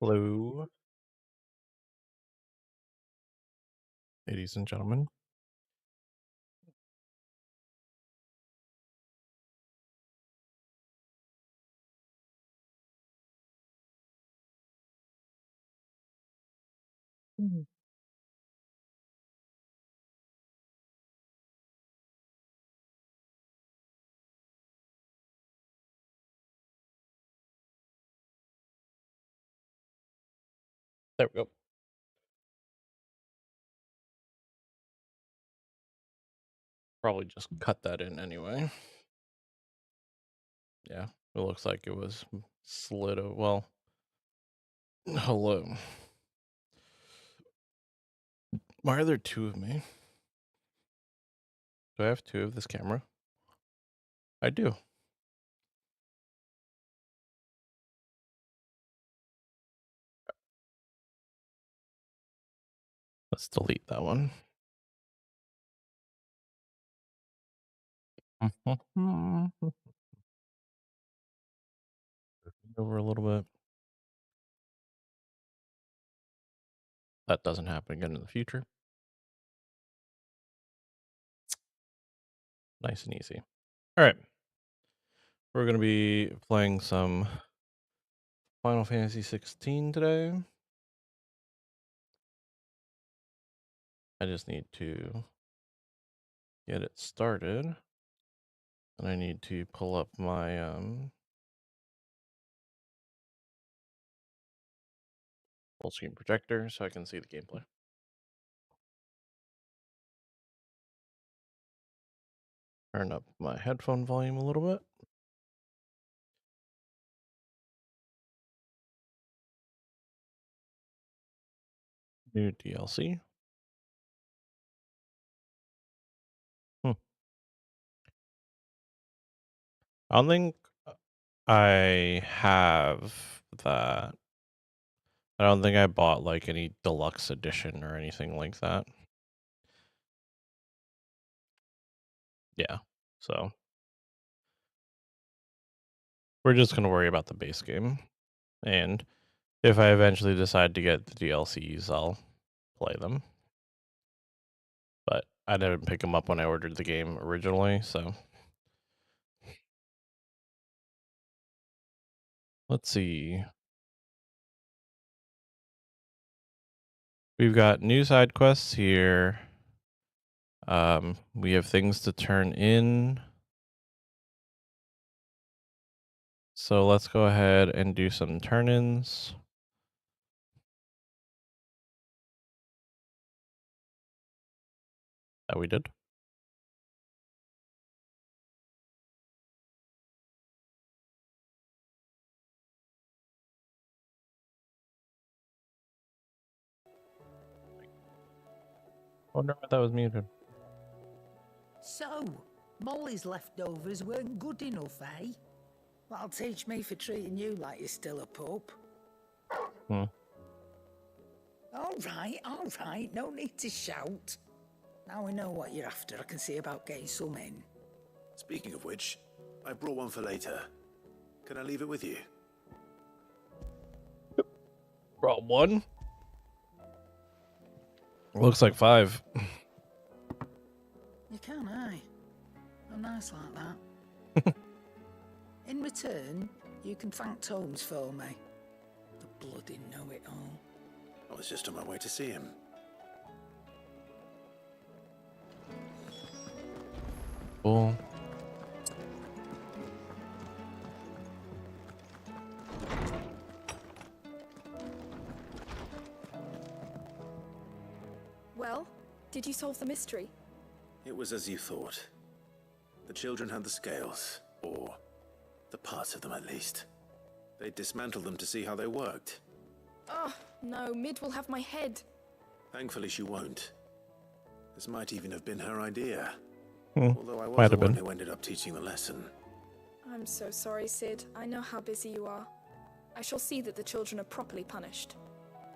Hello, ladies and gentlemen. Mhm. There we go. Probably just cut that in anyway. Yeah, it looks like it was slid. Well, hello. Why are there two of me? Do I have two of this camera? I do. Let's delete that one. Over a little bit. That doesn't happen again in the future. Nice and easy. All right. We're going to be playing some Final Fantasy XVI today. I just need to get it started. And I need to pull up my full screen projector so I can see the gameplay. Turn up my headphone volume a little bit. New DLC. Hmm. I don't think I have that. I don't think I bought like any deluxe edition or anything like that. Yeah. So we're just going to worry about the base game. And if I eventually decide to get the DLCs, I'll play them. But I didn't pick them up when I ordered the game originally. So let's see. We've got new side quests here. We have things to turn in. So let's go ahead and do some turn-ins. That we did. Wonder why that was muted. So, Molly's leftovers weren't good enough, eh? That'll teach me for treating you like you're still a pup. Hmm. All right, no need to shout. Now we know what you're after, I can see about getting some in. Speaking of which, I brought one for later. Can I leave it with you? Brought one. Looks like 5. You can, eh? I'm nice like that. In return, you can thank Tomes for me. The bloody know-it-all. I was just on my way to see him. Cool. Well, did you solve the mystery? It was as you thought. The children had the scales, or the parts of them at least. They dismantled them to see how they worked. Oh, no, Mid will have my head. Thankfully she won't. This might even have been her idea. Hmm. Although I was Might the have one been. who ended up teaching the lesson. I'm so sorry, Sid. I know how busy you are. I shall see that the children are properly punished.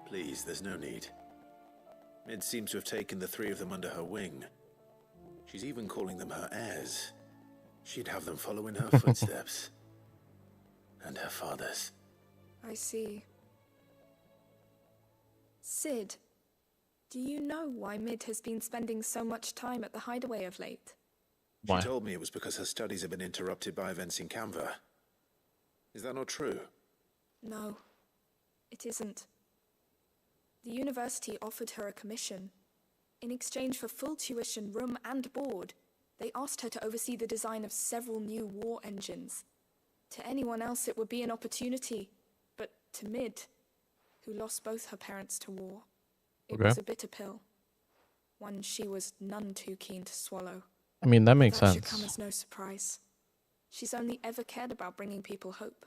Please, there's no need. Mid seems to have taken the 3 of them under her wing. She's even calling them her heirs. She'd have them follow in her footsteps. And her father's. I see. Sid, do you know why Mid has been spending so much time at the hideaway of late? Why? She told me it was because her studies have been interrupted by events in Canva. Is that not true? No, it isn't. The university offered her a commission. In exchange for full tuition, room and board, they asked her to oversee the design of several new war engines. To anyone else it would be an opportunity, but to Mid, who lost both her parents to war, it was a bitter pill. One she was none too keen to swallow. I mean, that makes That should sense. come as no surprise. She's only ever cared about bringing people hope.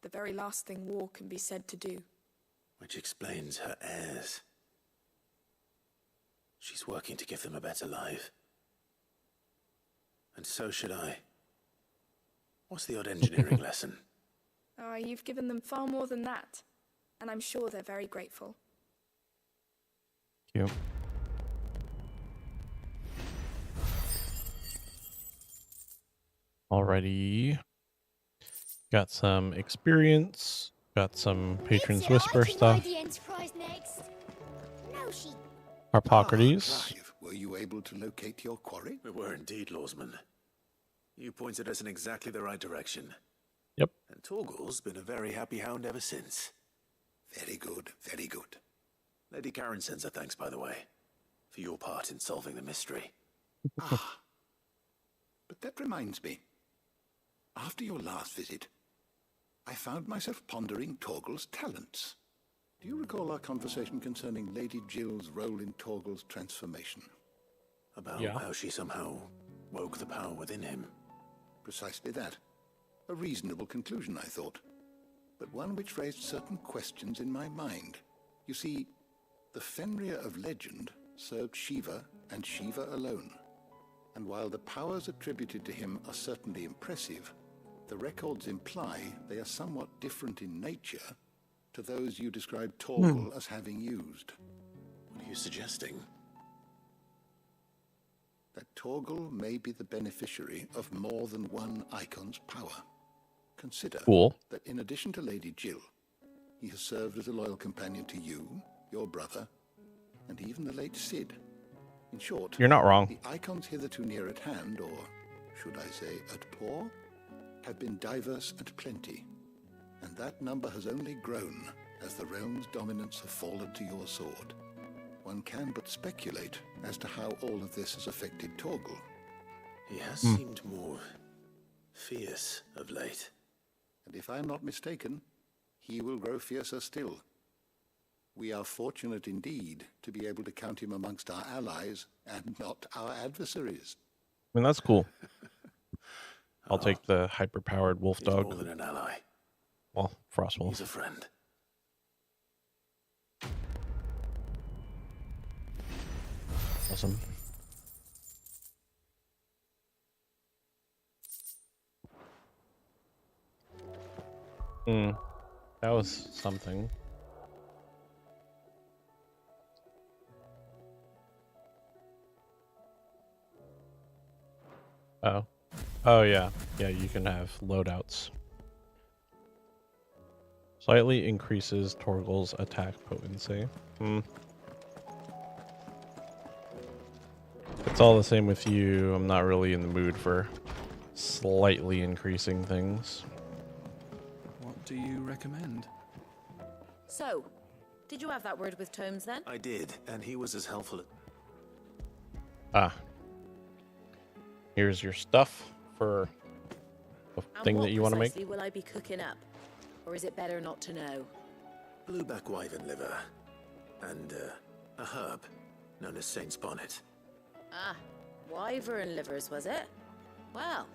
The very last thing war can be said to do. Which explains her heirs. She's working to give them a better life. And so should I. What's the odd engineering lesson? Ah, you've given them far more than that. And I'm sure they're very grateful. Cute. Alrighty. Got some experience. Got some Patron's Whisper stuff. The Enterprise next. No, she. Harpocrates. Clive, were you able to locate your quarry? We were indeed, Lawsman. You pointed us in exactly the right direction. Yep. And Torgal's been a very happy hound ever since. Very good, very good. Lady Karen sends her thanks, by the way, for your part in solving the mystery. Ah. But that reminds me. After your last visit, I found myself pondering Torgal's talents. Do you recall our conversation concerning Lady Jill's role in Torgal's transformation? About Yeah. how she somehow woke the power within him. Precisely that. A reasonable conclusion, I thought. But one which raised certain questions in my mind. You see, the Fenrir of legend served Shiva and Shiva alone. And while the powers attributed to him are certainly impressive, the records imply they are somewhat different in nature to those you described Torgal as having used. What are you suggesting? That Torgal may be the beneficiary of more than one icon's power. Consider that in addition to Lady Jill, he has served as a loyal companion to you, your brother, and even the late Sid. In short, You're not wrong. the icons hitherto near at hand, or should I say at paw, have been diverse and plenty, and that number has only grown as the realm's dominance have fallen to your sword. One can but speculate as to how all of this has affected Torgal. He has seemed more fierce of late. And if I am not mistaken, he will grow fiercer still. We are fortunate indeed to be able to count him amongst our allies and not our adversaries. I mean, that's cool. I'll take the hyper-powered wolf He's more dog. than an ally. Well, frost wolf. He's a friend. Awesome. That was something. Oh. Oh, yeah. Yeah, you can have loadouts. Slightly increases Torgal's attack potency. It's all the same with you. I'm not really in the mood for slightly increasing things. What do you recommend? So, did you have that word with Tomes then? I did, and he was as helpful. Ah. Here's your stuff for the And thing what that you want to make. precisely will I be cooking up? Or is it better not to know? Blueback wyvern liver, and a herb known as Saint's Bonnet. Ah, wyvern livers, was it? Well,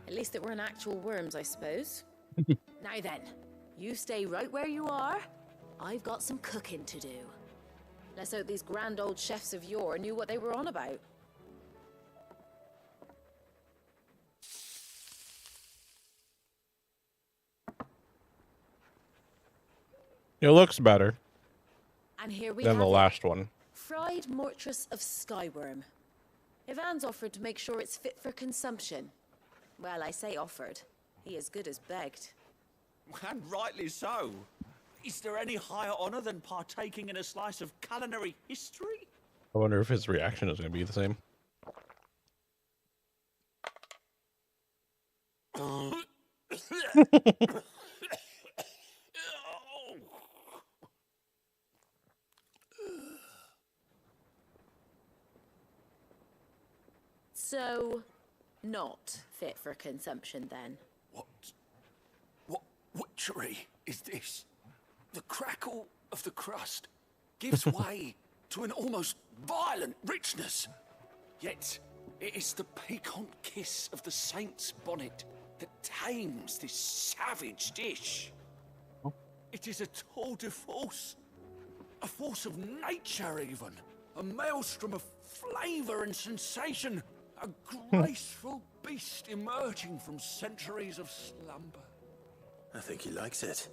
at least it weren't actual worms, I suppose. Now then, you stay right where you are. I've got some cooking to do. Let's hope these grand old chefs of yore knew what they were on about. It looks better And here we than have the it. last one. Fried mortress of skyworm. Ivan's offered to make sure it's fit for consumption. Well, I say offered. He as good as begged. And rightly so. Is there any higher honor than partaking in a slice of culinary history? I wonder if his reaction is going to be the same. So, not fit for consumption then? What witchery is this? The crackle of the crust gives way to an almost violent richness. Yet, it is the piquant kiss of the saint's bonnet that tames this savage dish. It is a tour de force, a force of nature even, a maelstrom of flavor and sensation, a graceful beast emerging from centuries of slumber. I think he likes it.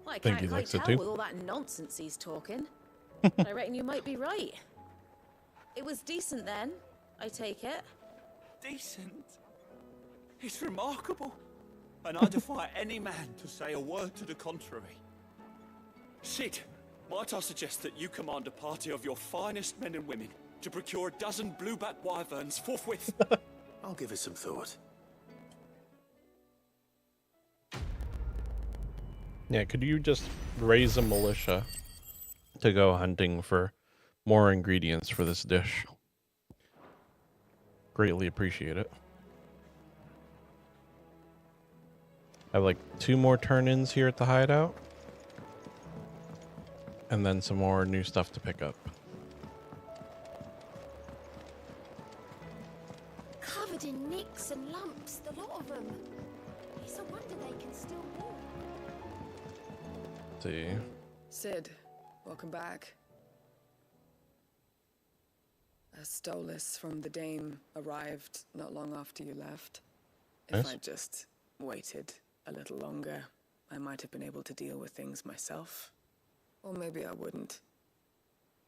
Well, I Think can't he quite likes it tell too. with all that nonsense he's talking. But I reckon you might be right. It was decent then, I take it. Decent? It's remarkable. And I defy any man to say a word to the contrary. Sid, might I suggest that you command a party of your finest men and women to procure a dozen blueback wyverns forthwith? I'll give it some thought. Yeah, could you just raise a militia to go hunting for more ingredients for this dish? Greatly appreciate it. I have like 2 more turn-ins here at the hideout. And then some more new stuff to pick up. Covered in nicks and lumps, the lot of them. It's a wonder they can still walk. Let's see. Sid, welcome back. A Stolas from the Dame arrived not long after you left. If Nice. I'd just waited a little longer, I might have been able to deal with things myself. Or maybe I wouldn't.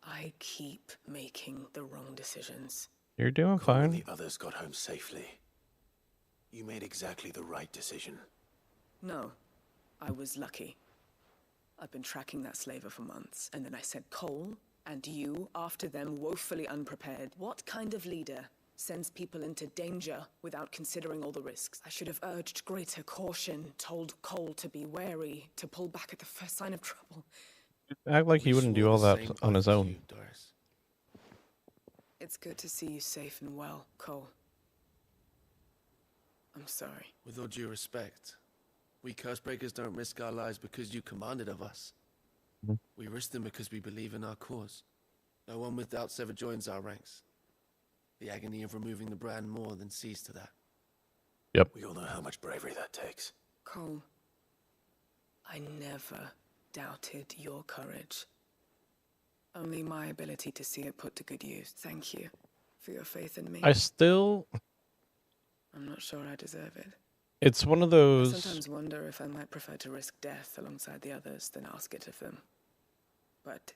I keep making the wrong decisions. You're doing Cole and fine. the others got home safely. You made exactly the right decision. No, I was lucky. I've been tracking that slaver for months, and then I sent Cole and you after them, woefully unprepared. What kind of leader sends people into danger without considering all the risks? I should have urged greater caution, told Cole to be wary, to pull back at the first sign of trouble. Act like he wouldn't do all that on his own. Doris. It's good to see you safe and well, Cole. I'm sorry. With all due respect, we Cursebreakers don't risk our lives because you commanded of us. Mhm. We risk them because we believe in our cause. No one with doubts ever joins our ranks. The agony of removing the brand more than sees to that. We all know how much bravery that takes. Cole, I never doubted your courage. Only my ability to see it put to good use. Thank you for your faith in me. I still... I'm not sure I deserve it. It's one of I those... sometimes wonder if I might prefer to risk death alongside the others than ask it of them. But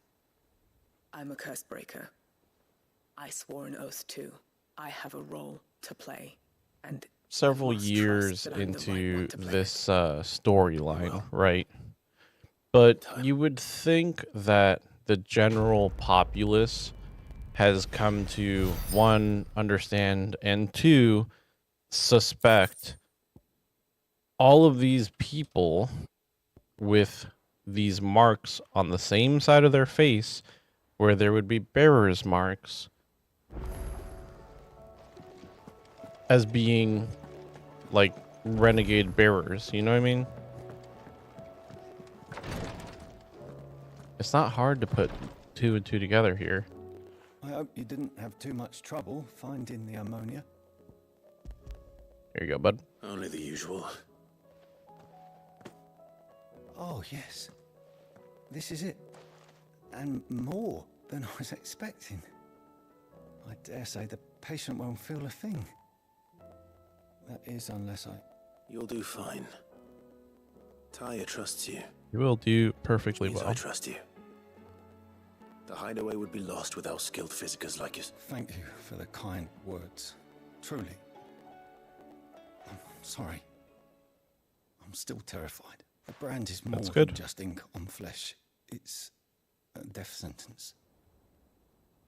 I'm a curse breaker. I swore an oath too. I have a role to play, and several must years trust that I'm the right into one to play this storyline, right? But you would think that the general populace has come to, 1, understand, and 2, suspect all of these people with these marks on the same side of their face where there would be bearer's marks as being like renegade bearers, you know what I mean? It's not hard to put 2 and 2 together here. I hope you didn't have too much trouble finding the ammonia. Here you go, bud. Only the usual. Oh, yes. This is it. And more than I was expecting. I dare say the patient won't feel a thing. That is, unless I... You'll do fine. Tyre trusts you. You will do perfectly Means well. I trust you. The hideaway would be lost without skilled physicers like you. Thank you for the kind words. Truly. I'm sorry. I'm still terrified. The brand is more That's than good. just ink on flesh. It's a death sentence.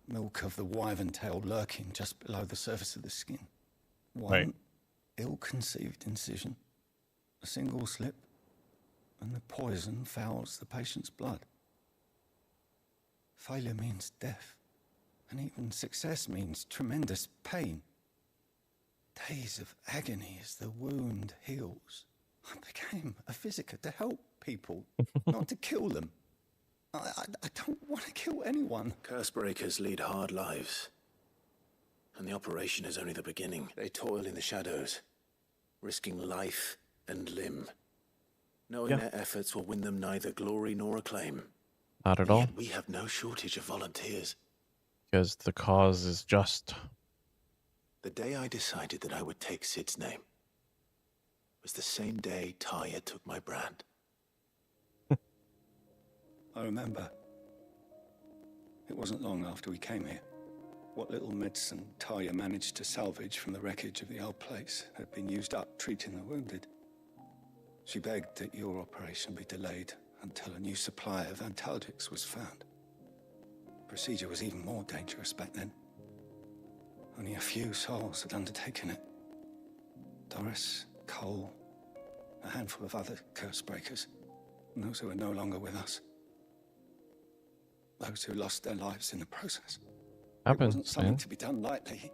Milk of the wyvern tail lurking just below the surface of the skin. One Right. ill-conceived incision, a single slip, and the poison fouls the patient's blood. Failure means death, and even success means tremendous pain. Days of agony as the wound heals. I became a physiker to help people, not to kill them. I don't want to kill anyone. Cursebreakers lead hard lives. And the operation is only the beginning. They toil in the shadows, risking life and limb, knowing their efforts will win them neither glory nor acclaim. Not at all. Yet we have no shortage of volunteers. Because the cause is just. The day I decided that I would take Sid's name was the same day Taya took my brand. I remember. It wasn't long after we came here. What little medicine Taya managed to salvage from the wreckage of the old place had been used up treating the wounded. She begged that your operation be delayed until a new supply of antalgics was found. Procedure was even more dangerous back then. Only a few souls had undertaken it. Doris, Cole, a handful of other curse breakers, and those who are no longer with us. Those who lost their lives in the process. It wasn't Happens, something man. to be done lightly.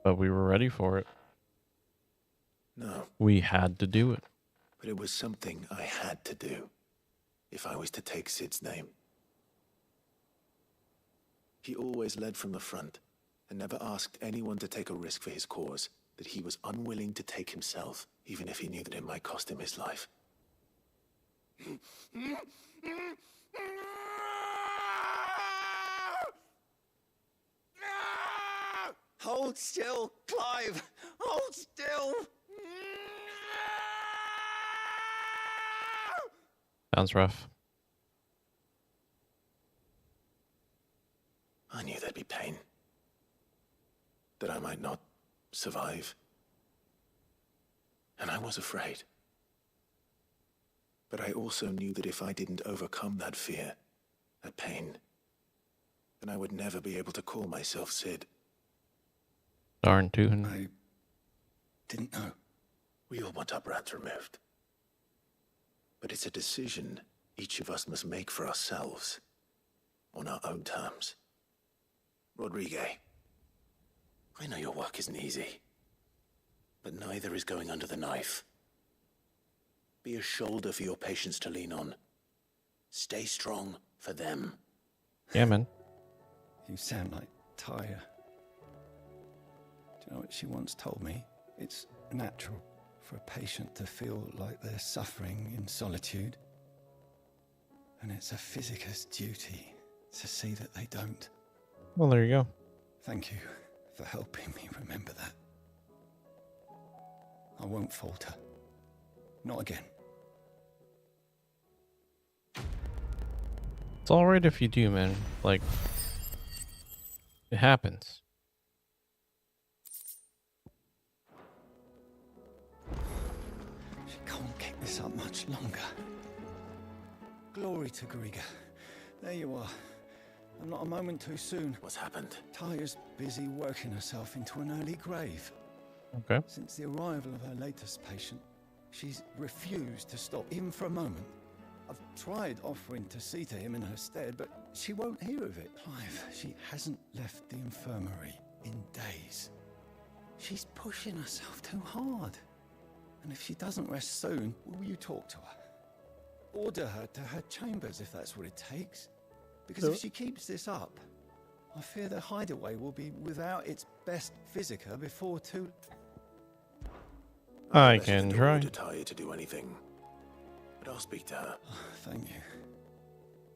But we were ready for it. No, We had to do it. but it was something I had to do if I was to take Sid's name. He always led from the front and never asked anyone to take a risk for his cause that he was unwilling to take himself, even if he knew that it might cost him his life. Hold still, Clive! Hold still! Sounds rough. I knew there'd be pain. That I might not survive. And I was afraid. But I also knew that if I didn't overcome that fear, that pain, then I would never be able to call myself Sid. Darn tootin'. I didn't know. We all want our brands removed. But it's a decision each of us must make for ourselves, on our own terms. Rodriguez, I know your work isn't easy, but neither is going under the knife. Be a shoulder for your patients to lean on. Stay strong for them. Yeah, man. You sound like Taya. Do you know what she once told me? It's natural for a patient to feel like they're suffering in solitude. And it's a physiker's duty to see that they don't. Well, there you go. Thank you for helping me remember that. I won't falter. Not again. It's alright if you do, man. Like, it happens. She can't keep this up much longer. Glory to Griga. There you are. I'm not a moment too soon. What's happened? Taya's busy working herself into an early grave. Okay. Since the arrival of her latest patient, she's refused to stop, even for a moment. I've tried offering to see to him in her stead, but she won't hear of it. Clive, she hasn't left the infirmary in days. She's pushing herself too hard. And if she doesn't rest soon, will you talk to her? Order her to her chambers if that's what it takes. Because if she keeps this up, I fear the hideaway will be without its best physiker before too... I can try. To Taya to do anything, but I'll speak to her. Thank you.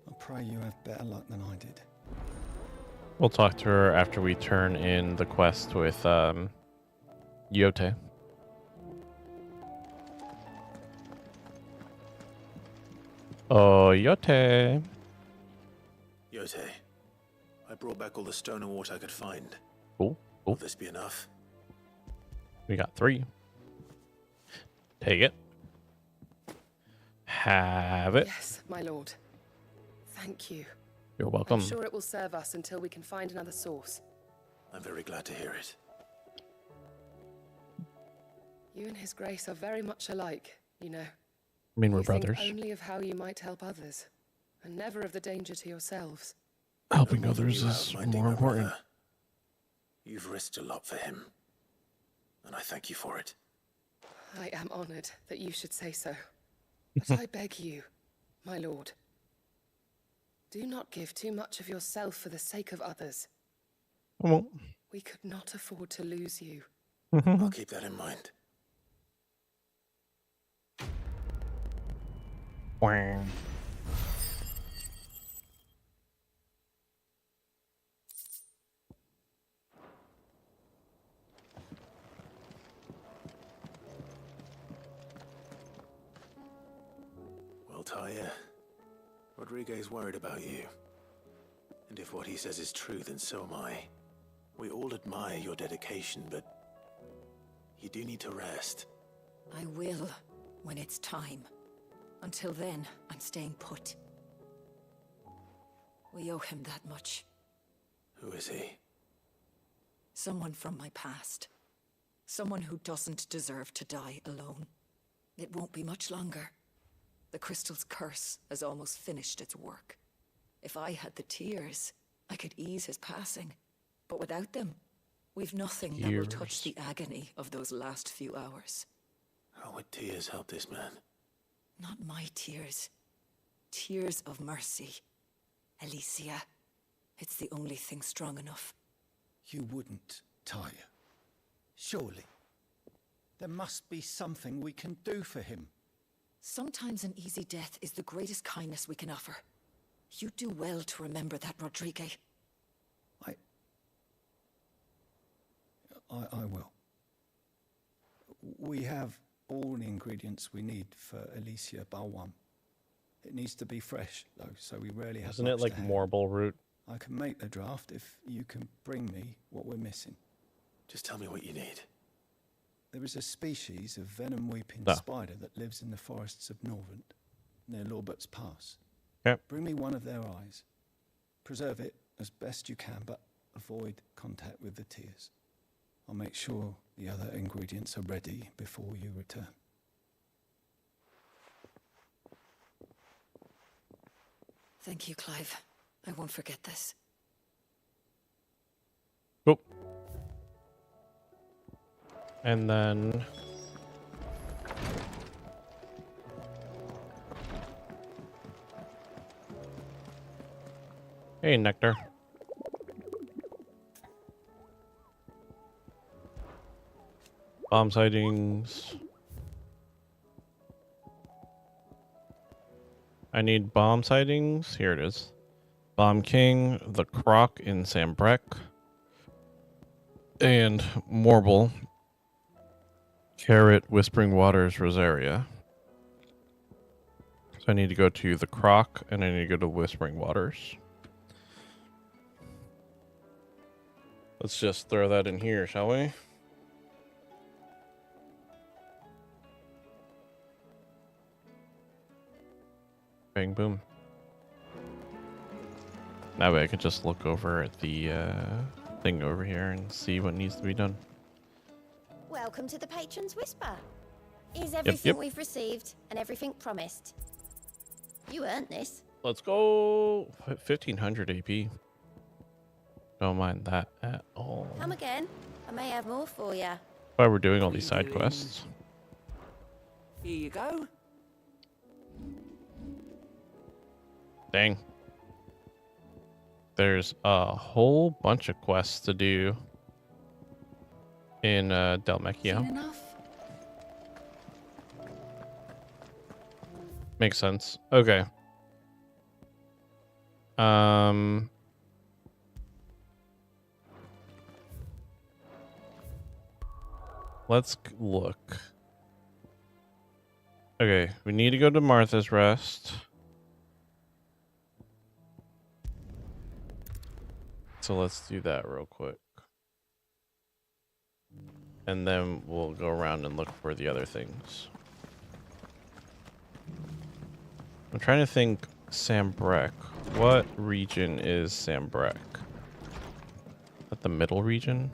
I pray you have better luck than I did. We'll talk to her after we turn in the quest with Yote. Oh, Yote. Yote, I brought back all the stone and water I could find. Cool. Will this be enough? We got 3. Take it. have it. Yes, my lord. Thank you. You're welcome. I'm sure it will serve us until we can find another source. I'm very glad to hear it. You and His Grace are very much alike, you know. I mean, we're You think brothers. only of how you might help others, and never of the danger to yourselves. Helping No more than others you is have, my more dear important. brother. You've risked a lot for him, and I thank you for it. I am honored that you should say so. But I beg you, my lord, do not give too much of yourself for the sake of others. I won't. We could not afford to lose you. I'll keep that in mind. Wang. Well, Talia, Rodriguez worried about you. And if what he says is true, then so am I. We all admire your dedication, but you do need to rest. I will, when it's time. Until then, I'm staying put. We owe him that much. Who is he? Someone from my past. Someone who doesn't deserve to die alone. It won't be much longer. The crystal's curse has almost finished its work. If I had the tears, I could ease his passing. But without them, we've nothing that will touch the agony of those last few hours. How would tears help this man? Not my tears. Tears of mercy. Alicia, it's the only thing strong enough. You wouldn't, Talia. Surely. There must be something we can do for him. Sometimes an easy death is the greatest kindness we can offer. You do well to remember that, Rodriguez. I will. We have all the ingredients we need for Alicia Balwam. It needs to be fresh, though, so we rarely have. Isn't it like marble root? I can make the draft if you can bring me what we're missing. Just tell me what you need. There is a species of venom-weeping spider that lives in the forests of Norvent, near Lorbert's Pass. Yep. Bring me one of their eyes. Preserve it as best you can, but avoid contact with the tears. I'll make sure the other ingredients are ready before you return. Thank you, Clive. I won't forget this. Cool. And then... Hey, Nectar. Bomb sightings. I need bomb sightings. Here it is. Bomb King, the Croc in Sambrec, and Morble, Carrot, Whispering Waters, Rosaria. So I need to go to the Croc, and I need to go to Whispering Waters. Let's just throw that in here, shall we? Bang, boom. That way I could just look over at the thing over here and see what needs to be done. Welcome to the Patron's Whisper. Is everything we've received and everything promised? You earned this. Let's go 1500 AP. Don't mind that at all. Come again. I may have more for you. Why we're doing all these side quests. Here you go. Dang. There's a whole bunch of quests to do in Delmecchio. Makes sense. Okay. Let's look. Okay, we need to go to Martha's Rest. So let's do that real quick. And then we'll go around and look for the other things. I'm trying to think. Sambrek. What region is Sambrek? At the middle region?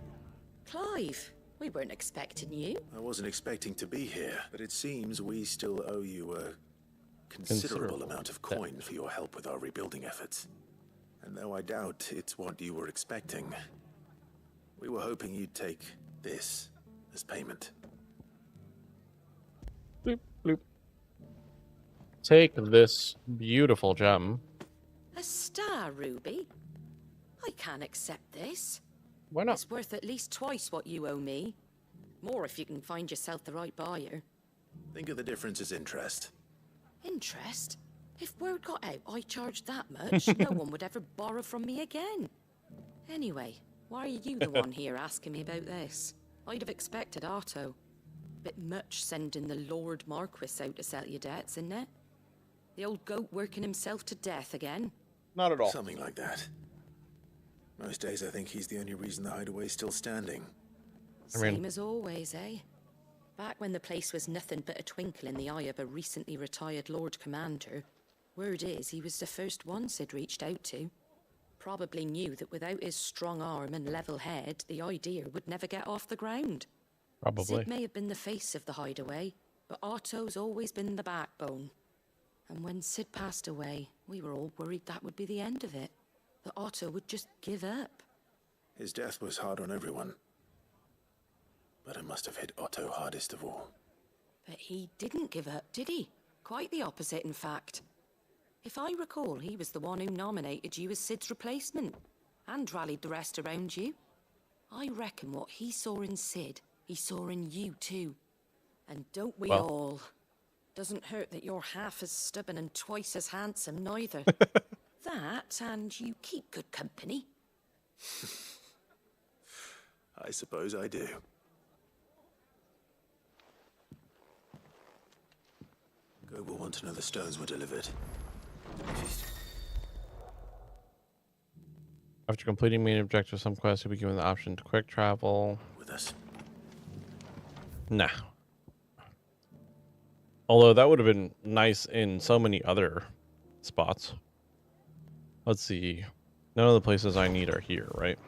Clive, we weren't expecting you. I wasn't expecting to be here, but it seems we still owe you a considerable amount of coin for your help with our rebuilding efforts. And though I doubt it's what you were expecting, we were hoping you'd take this as payment. Bloop, bloop. Take this beautiful gem. A star ruby? I can't accept this. Why not? It's worth at least twice what you owe me. More if you can find yourself the right buyer. Think of the difference as interest. Interest? If word got out I charged that much, no one would ever borrow from me again. Anyway, why are you the one here asking me about this? I'd have expected Otto. Bit much sending the Lord Marquis out to settle your debts, isn't it? The old goat working himself to death again? Not at all. Something like that. Most days I think he's the only reason the hideaway's still standing. Same as always, eh? Back when the place was nothing but a twinkle in the eye of a recently retired Lord Commander, word is he was the first one Sid reached out to. Probably knew that without his strong arm and level head, the idea would never get off the ground. Probably. Sid may have been the face of the hideaway, but Otto's always been the backbone. And when Sid passed away, we were all worried that would be the end of it. That Otto would just give up. His death was hard on everyone. But it must have hit Otto hardest of all. But he didn't give up, did he? Quite the opposite, in fact. If I recall, he was the one who nominated you as Sid's replacement, and rallied the rest around you. I reckon what he saw in Sid, he saw in you too. And don't we all? Doesn't hurt that you're half as stubborn and twice as handsome, neither. That, and you keep good company. I suppose I do. Go will want to know the stones were delivered. After completing main objectives, some quests will be given the option to quick travel. With us. Nah. Although that would have been nice in so many other spots. Let's see. None of the places I need are here, right?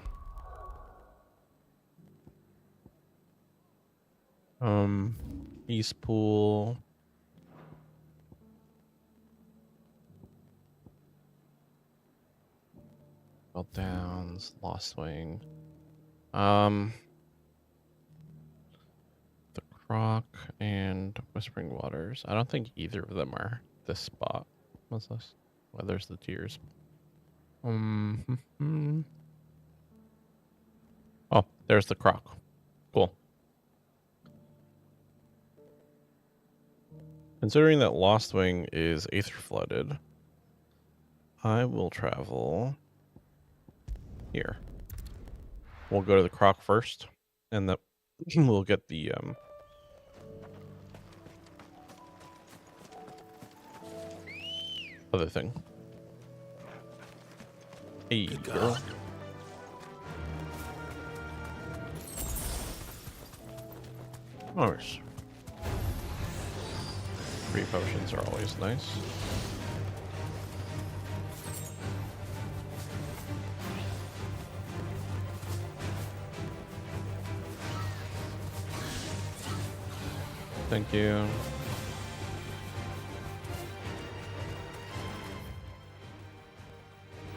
East Pool. Downs, Lost Wing. The Croc and Whispering Waters. I don't think either of them are this spot. What's this? Well, there's the Tears. Oh, there's the Croc. Cool. Considering that Lost Wing is Aether flooded, I will travel here. We'll go to the Croc first, and then we'll get the other thing. Hey, girl. Nice. 3 potions are always nice. Thank you.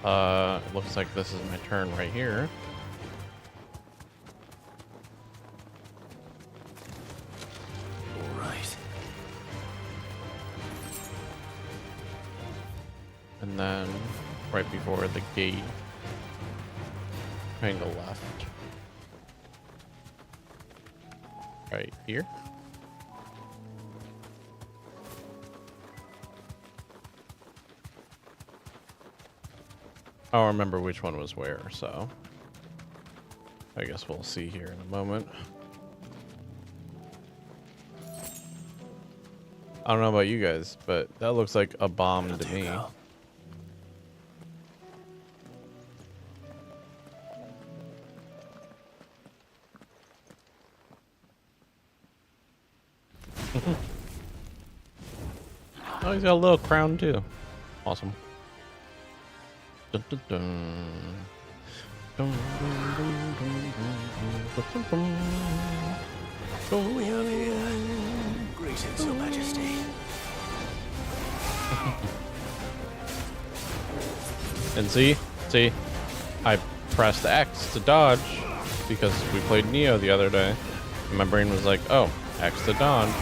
It looks like this is my turn right here. All right. And then right before the gate, triangle left. Right here. I don't remember which one was where, so I guess we'll see here in a moment. I don't know about you guys, but that looks like a bomb to me. Oh, he's got a little crown too. Awesome. Dun, dun, dun. Dun, dun, dun, dun, dun, dun, dun. We are here. Greetings, Your Majesty. And see, I pressed X to dodge because we played Neo the other day. And my brain was like, oh, X to dodge.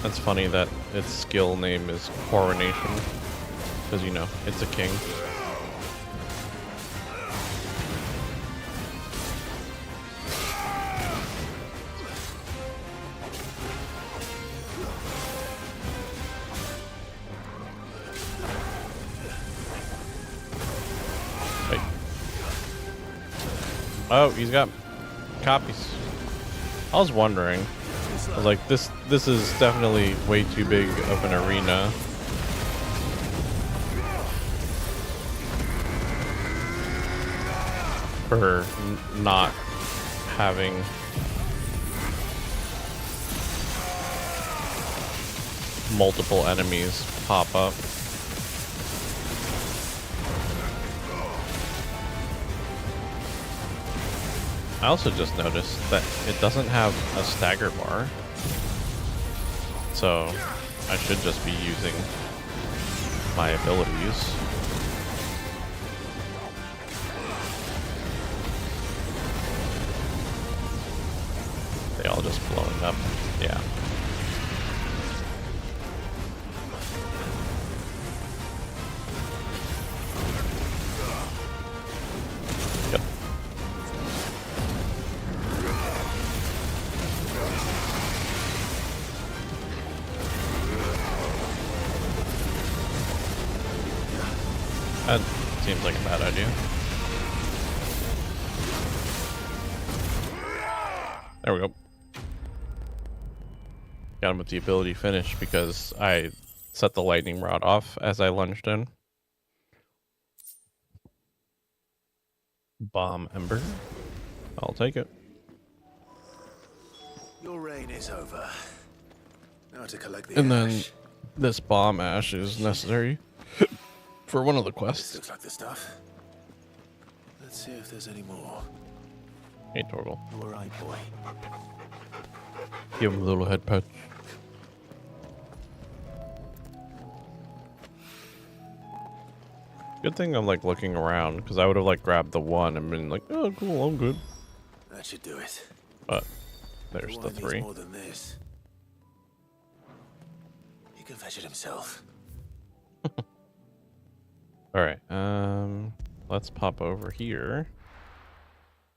That's funny that its skill name is Coronation, because, you know, it's a king. Wait. Oh, he's got copies. I was wondering. I was like, this is definitely way too big of an arena. For not having multiple enemies pop up. I also just noticed that it doesn't have a stagger bar. So I should just be using my abilities. They all just blowing up. Yeah. Yep. That seems like a bad idea. There we go. Got him with the ability finish because I set the lightning rod off as I lunged in. Bomb Ember. I'll take it. Your reign is over. Now to collect the And then ash. this bomb ash is necessary for one of the This quests. looks like the stuff. Let's see if there's any more. Hey, Torgal. All right, boy. Give him a little head pat. Good thing I'm like looking around because I would have like grabbed the one and been like, oh, cool, I'm good. That should do it. But there's the Why needs three. more than this. He can fetch it himself. All right. Let's pop over here,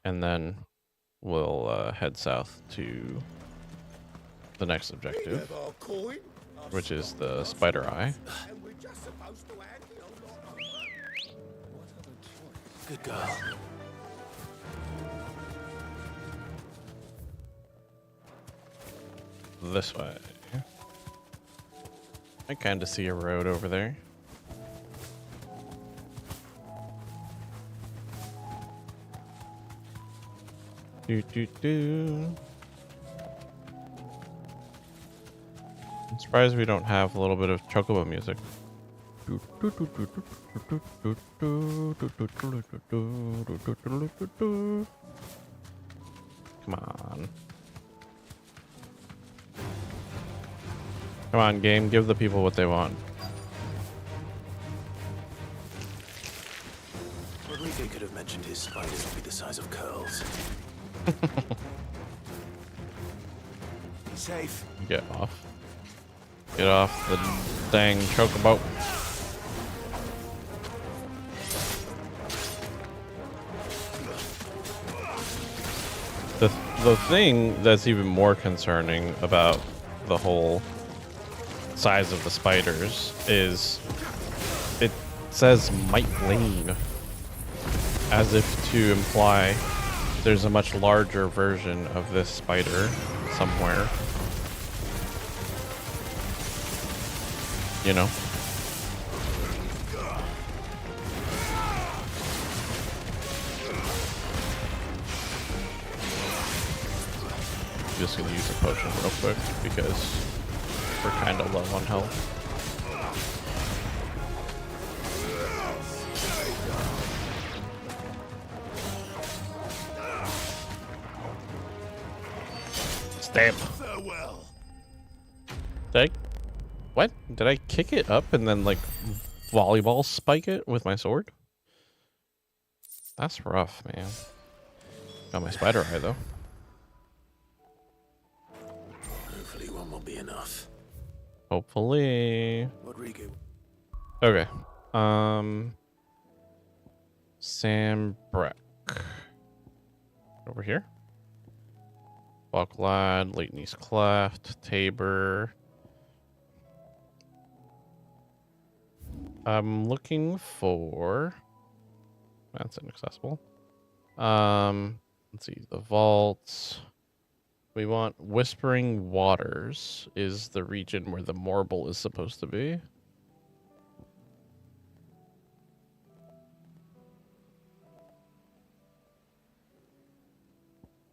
and then we'll head south to the next objective, which is the Spider Eye. Good girl. This way. I kind of see a road over there. Do do do. I'm surprised we don't have a little bit of Chocobo music. Come on. Come on, game. Give the people what they want. Rodrigo could have mentioned his spiders would be the size of curls. Safe. Get off. Get off the dang chocobo. The thing that's even more concerning about the whole size of the spiders is it says Might Lane, as if to imply there's a much larger version of this spider somewhere. You know? just gonna use a potion real quick because we're kind of low on health. Stamp. What? Did I kick it up and then like volleyball spike it with my sword? That's rough, man. Got my spider eye though. Hopefully one will be enough. Hopefully. Rodrigo. Okay. Sam Breck. Over here. Bucklad, Leighton's Cleft, Tabor. I'm looking for... That's inaccessible. Let's see. The vaults. We want Whispering Waters is the region where the marble is supposed to be.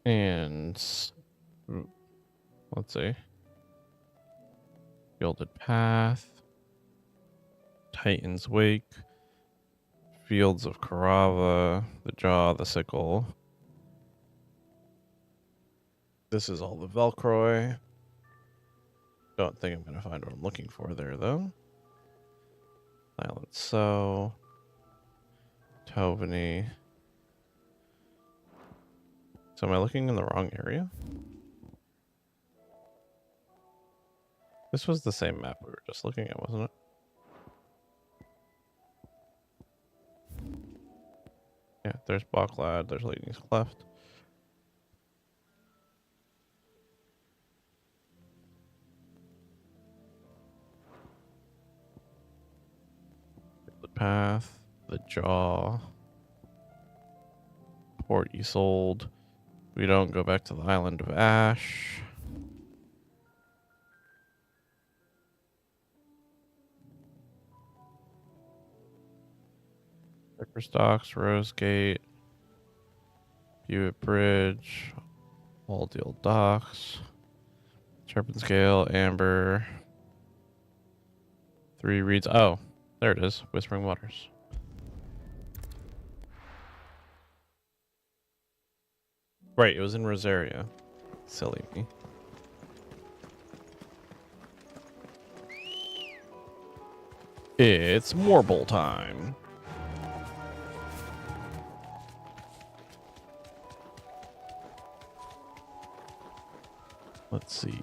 And let's see. Gilded Path. Titan's Wake. Fields of Carava. The Jaw, the Sickle. This is all the Velcroy. Don't think I'm going to find what I'm looking for there, though. Silent Sow. Tovany. So am I looking in the wrong area? This was the same map we were just looking at, wasn't it? Yeah, there's Bucklad, there's Leighton's Cleft. The Path, the Jaw, Port Isolde. We don't go back to the Island of Ash. Vickers Docks, Rosegate, Hewitt Bridge, Waldeal Docks, Serpent's Amber, Three Reeds. Oh, there it is. Whispering Waters. Right, it was in Rosaria. Silly me. It's Morble time. Let's see.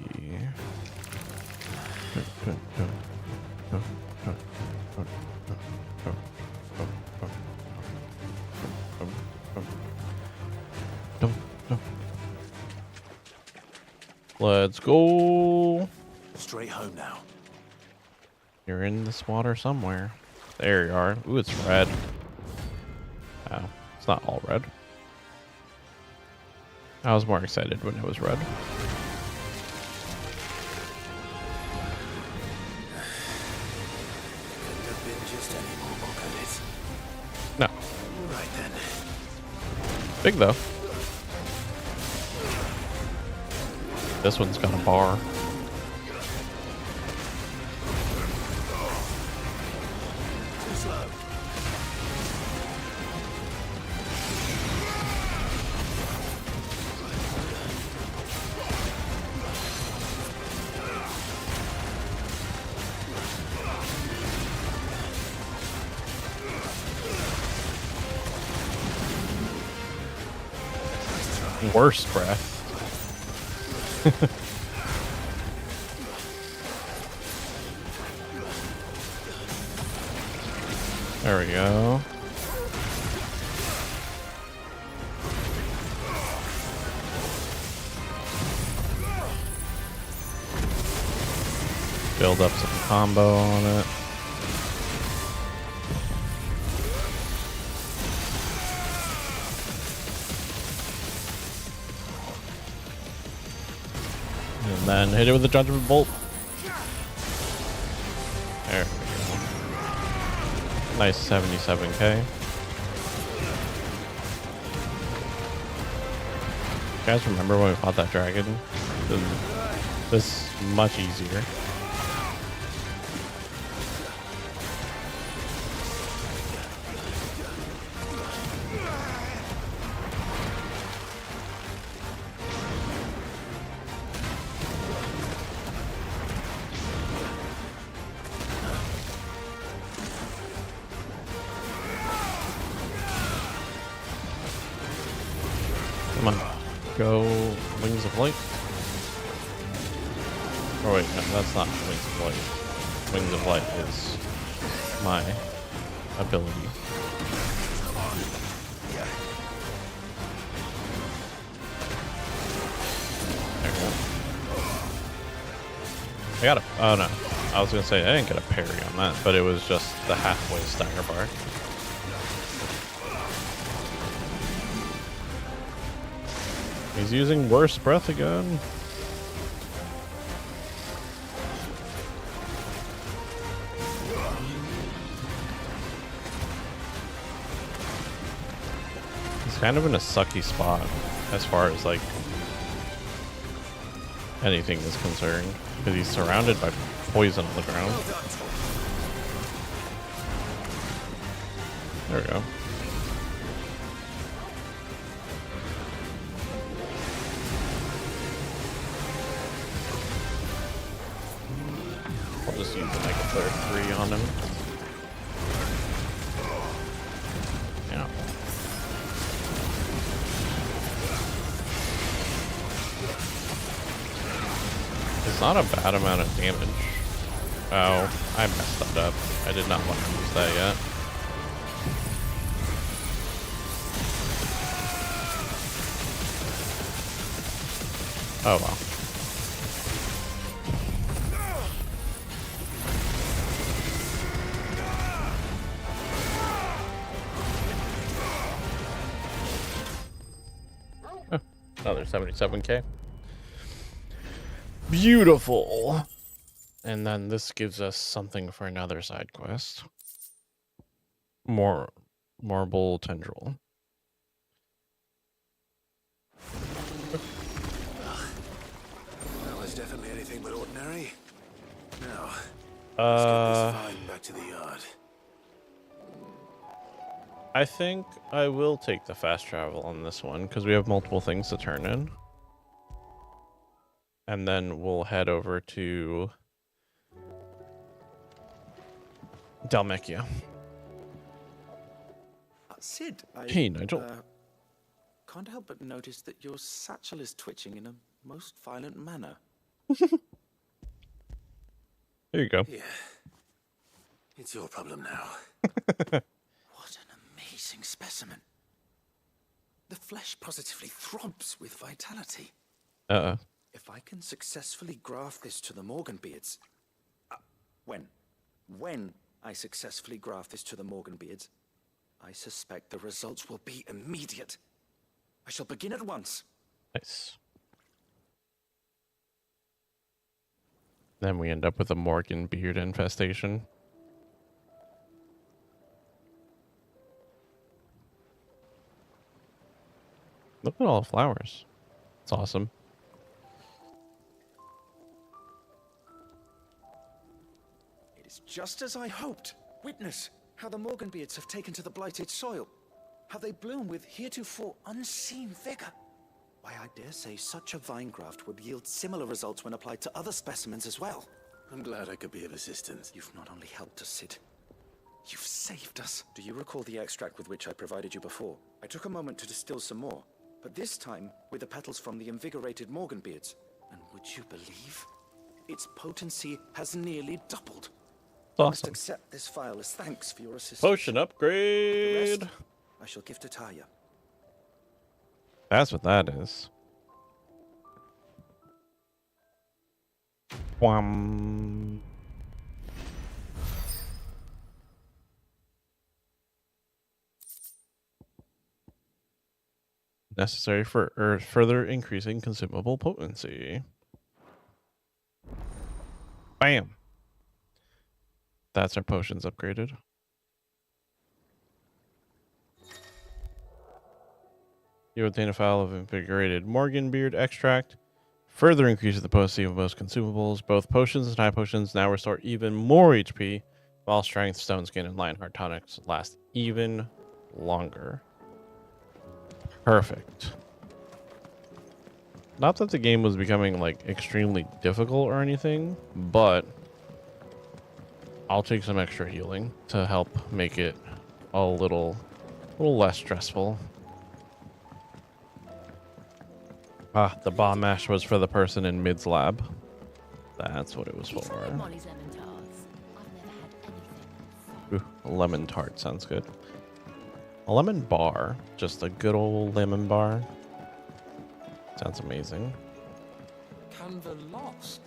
Let's go. Straight home now. You're in this water somewhere. There you are. Ooh, it's red. Oh, it's not all red. I was more excited when it was red. Couldn't have been just any more, could it? No. Right then. Big though. This one's got a bar. Too slow. Worst breath. There we go. Build up some combo on it. And then hit it with the Judgment Bolt. There we go. Nice 77k. You guys remember when we fought that dragon? This is much easier. Come on. Go Wings of Light. Oh wait, no, that's not Wings of Light. Wings of Light is my ability. There we go. I got a, oh no. I was gonna say I didn't get a parry on that, but it was just the halfway stagger bar. He's using worse breath again. He's kind of in a sucky spot as far as like anything is concerned, because he's surrounded by poison on the ground. There we go. I'll just use the Mega Flare 3 on him. Yeah. It's not a bad amount of damage. Oh, I messed that up. I did not want to use that yet. Oh well. Another 77k. Beautiful. And then this gives us something for another side quest. More marble tendril. That was definitely anything but ordinary. Now, let's get this vine back to the yard. I think I will take the fast travel on this one because we have multiple things to turn in. And then we'll head over to Dalmekia. Sid, Hey, Nigel. Can't help but notice that your satchel is twitching in a most violent manner. There you go. Yeah. It's your problem now. What an amazing specimen. The flesh positively throbs with vitality. If I can successfully graft this to the Morganbeards... When I successfully graft this to the Morganbeards, I suspect the results will be immediate. I shall begin at once. Nice. Then we end up with a Morgan beard infestation. Look at all the flowers. It's awesome. It is just as I hoped. Witness how the Morganbeards have taken to the blighted soil. How they bloom with heretofore unseen vigor. Why, I dare say such a vine graft would yield similar results when applied to other specimens as well. I'm glad I could be of assistance. You've not only helped us, Sid. You've saved us. Do you recall the extract with which I provided you before? I took a moment to distill some more, but this time with the petals from the invigorated Morganbeards. And would you believe? Its potency has nearly doubled. Awesome. I must accept this file as thanks for your assistance. Potion upgrade. The rest, I shall give to Talia. That's what that is. Wham. Necessary for further increasing consumable potency. Bam. That's our potions upgraded. You obtain a file of invigorated Morganbeard extract. Further increases the potency of most consumables. Both potions and high potions now restore even more HP, while strength, stone skin, and lionheart tonics last even longer. Perfect. Not that the game was becoming like extremely difficult or anything, but I'll take some extra healing to help make it a little less stressful. Ah, the bomb mash was for the person in Mid's lab. That's what it was for. Ooh, a lemon tart sounds good. A lemon bar, just a good old lemon bar. Sounds amazing. Canva lost.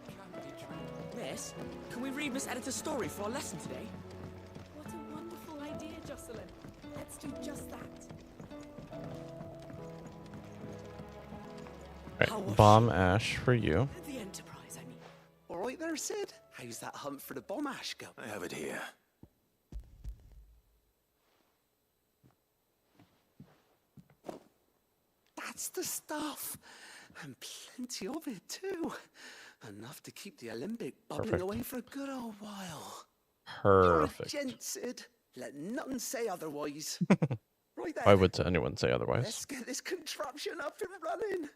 It can't be true. Miss, can we read Miss Editor's story for our lesson today? What a wonderful idea, Jocelyn. Let's do just that. Right, bomb ash for you. The Enterprise, I mean. All right there, Sid. How's that hunt for the bomb ash go? I have it here. That's the stuff. And plenty of it, too. Enough to keep the Olympic bubbling Perfect. away for a good old while. Perfect. You're a gent, Sid. Let nothing say otherwise. Right then. Why would anyone say otherwise? Let's get this contraption up and running.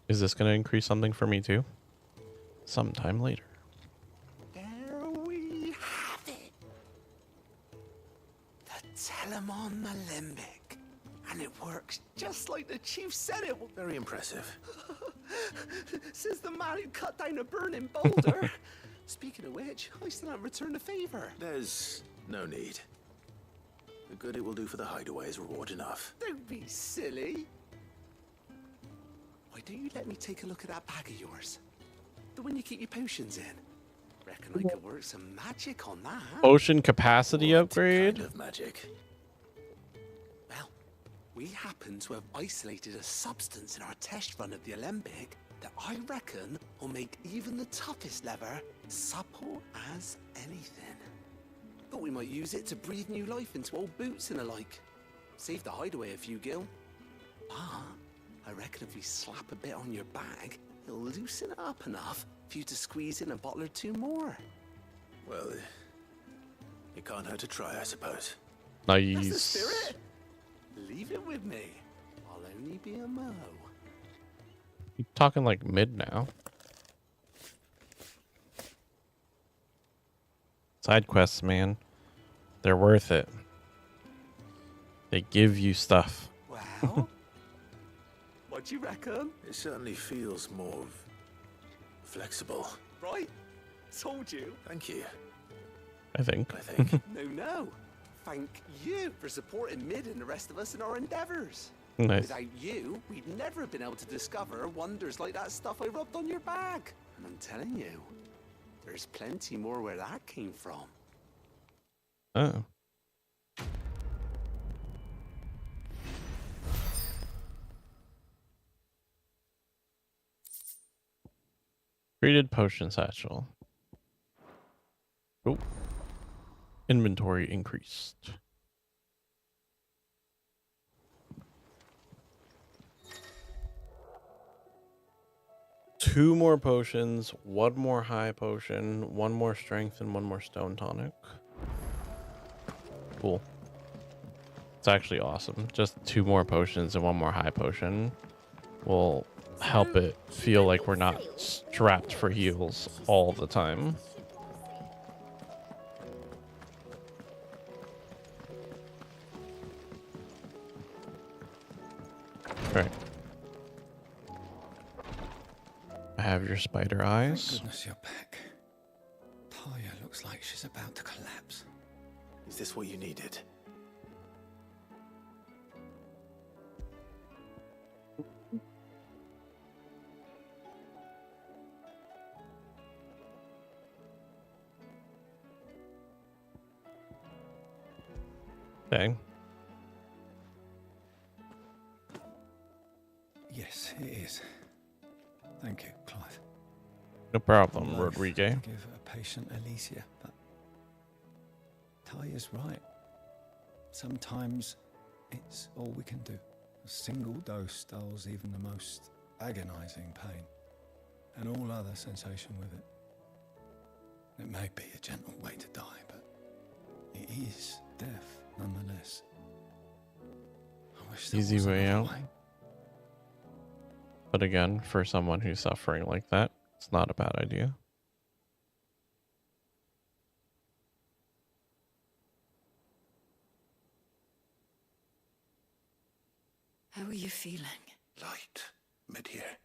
Is this going to increase something for me too? Sometime later. There we have it. The Telemon Alembic. And it works just like the chief said it would. Very impressive. Says the man who cut down a burning boulder. Speaking of which, I still haven't returned the favor. There's no need. The good it will do for the hideaway is reward enough. Don't be silly. Why don't you let me take a look at that bag of yours? The one you keep your potions in. Reckon I could work some magic on that. Potion capacity What upgrade? kind of magic? Well, we happen to have isolated a substance in our test run of the Alembic that I reckon will make even the toughest lever supple as anything. Thought we might use it to breathe new life into old boots and the like. Save the hideaway a few gil. But I reckon if we slap a bit on your bag, it'll loosen it up enough for you to squeeze in a bottle or two more. Well, it can't hurt to try, I suppose. That's the Nice. spirit. Leave it with me. I'll only be a mo. You're talking like mid now. Side quests, man. They're worth it. They give you stuff. Well, what do you reckon? It certainly feels more flexible. Right? Told you. Thank you. I think. No. Thank you for supporting Mid and the rest of us in our endeavors. Nice. Without you, we'd never have been able to discover wonders like that stuff I rubbed on your bag. And I'm telling you, there's plenty more where that came from. Oh. Treated potion satchel. Oh. Inventory increased. Two more potions, one more high potion, one more strength, and one more stone tonic. Cool. It's actually awesome. Just two more potions and one more high potion will help it feel like we're not strapped for heals all the time. Right. I have your spider eyes. Thank goodness you're back. Talia looks like she's about to collapse. Is this what you needed? Dang. Yes, it is. Thank you, Clive. No problem, I'm loath Rodriguez. to give a patient Alicia, but Taya's right. Sometimes it's all we can do. A single dose dulls even the most agonizing pain, and all other sensation with it. It may be a gentle way to die, but it is death nonetheless. I wish there Easy was way another out. But again, for someone who's suffering like that, it's not a bad idea. How are you feeling? Light, mid-here.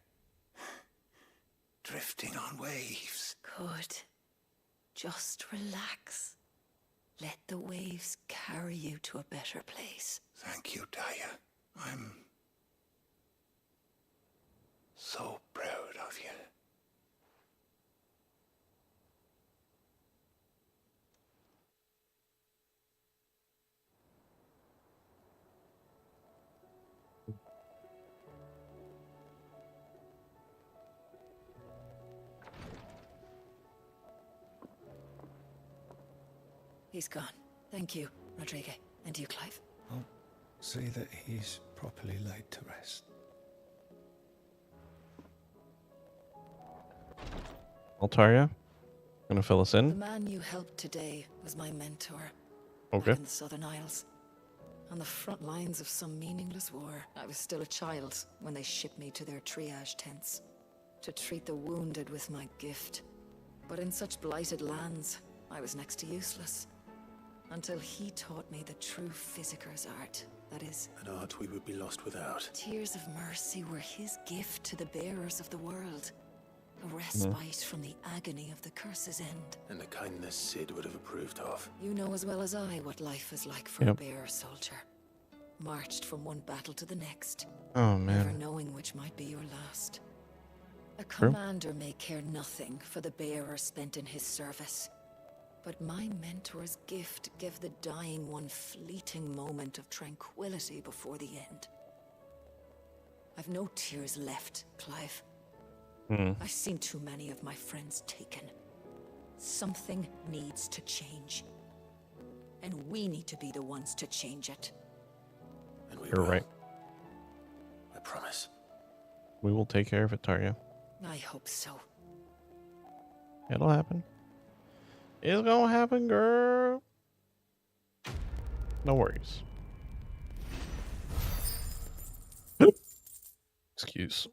Drifting on waves. Good. Just relax. Let the waves carry you to a better place. Thank you, Taya. I'm so proud of you. He's gone. Thank you, Rodriguez. And you, Clive. I'll see that he's properly laid to rest. Altaria, gonna fill us The in? man you helped today was my mentor. Okay. Back in the Southern Isles. On the front lines of some meaningless war. I was still a child when they shipped me to their triage tents. To treat the wounded with my gift. But in such blighted lands, I was next to useless. Until he taught me the true physicker's art. That is, An art we would be lost without. tears of mercy were his gift to the bearers of the world. A respite from the agony of the curse's end. And the kindness Sid would have approved of. You know as well as I what life is like for a bearer soldier. Marched from one battle to the next. Oh, Never man. knowing which might be your last. A True. commander may care nothing for the bearer spent in his service. But my mentor's gift gave the dying one fleeting moment of tranquility before the end. I've no tears left, Clive. I've seen too many of my friends taken. Something needs to change. And we need to be the ones to change it. And we You're will. right. I promise. We will take care of it, Taria. I hope so. It'll happen. It's gonna happen, girl. No worries. Excuse.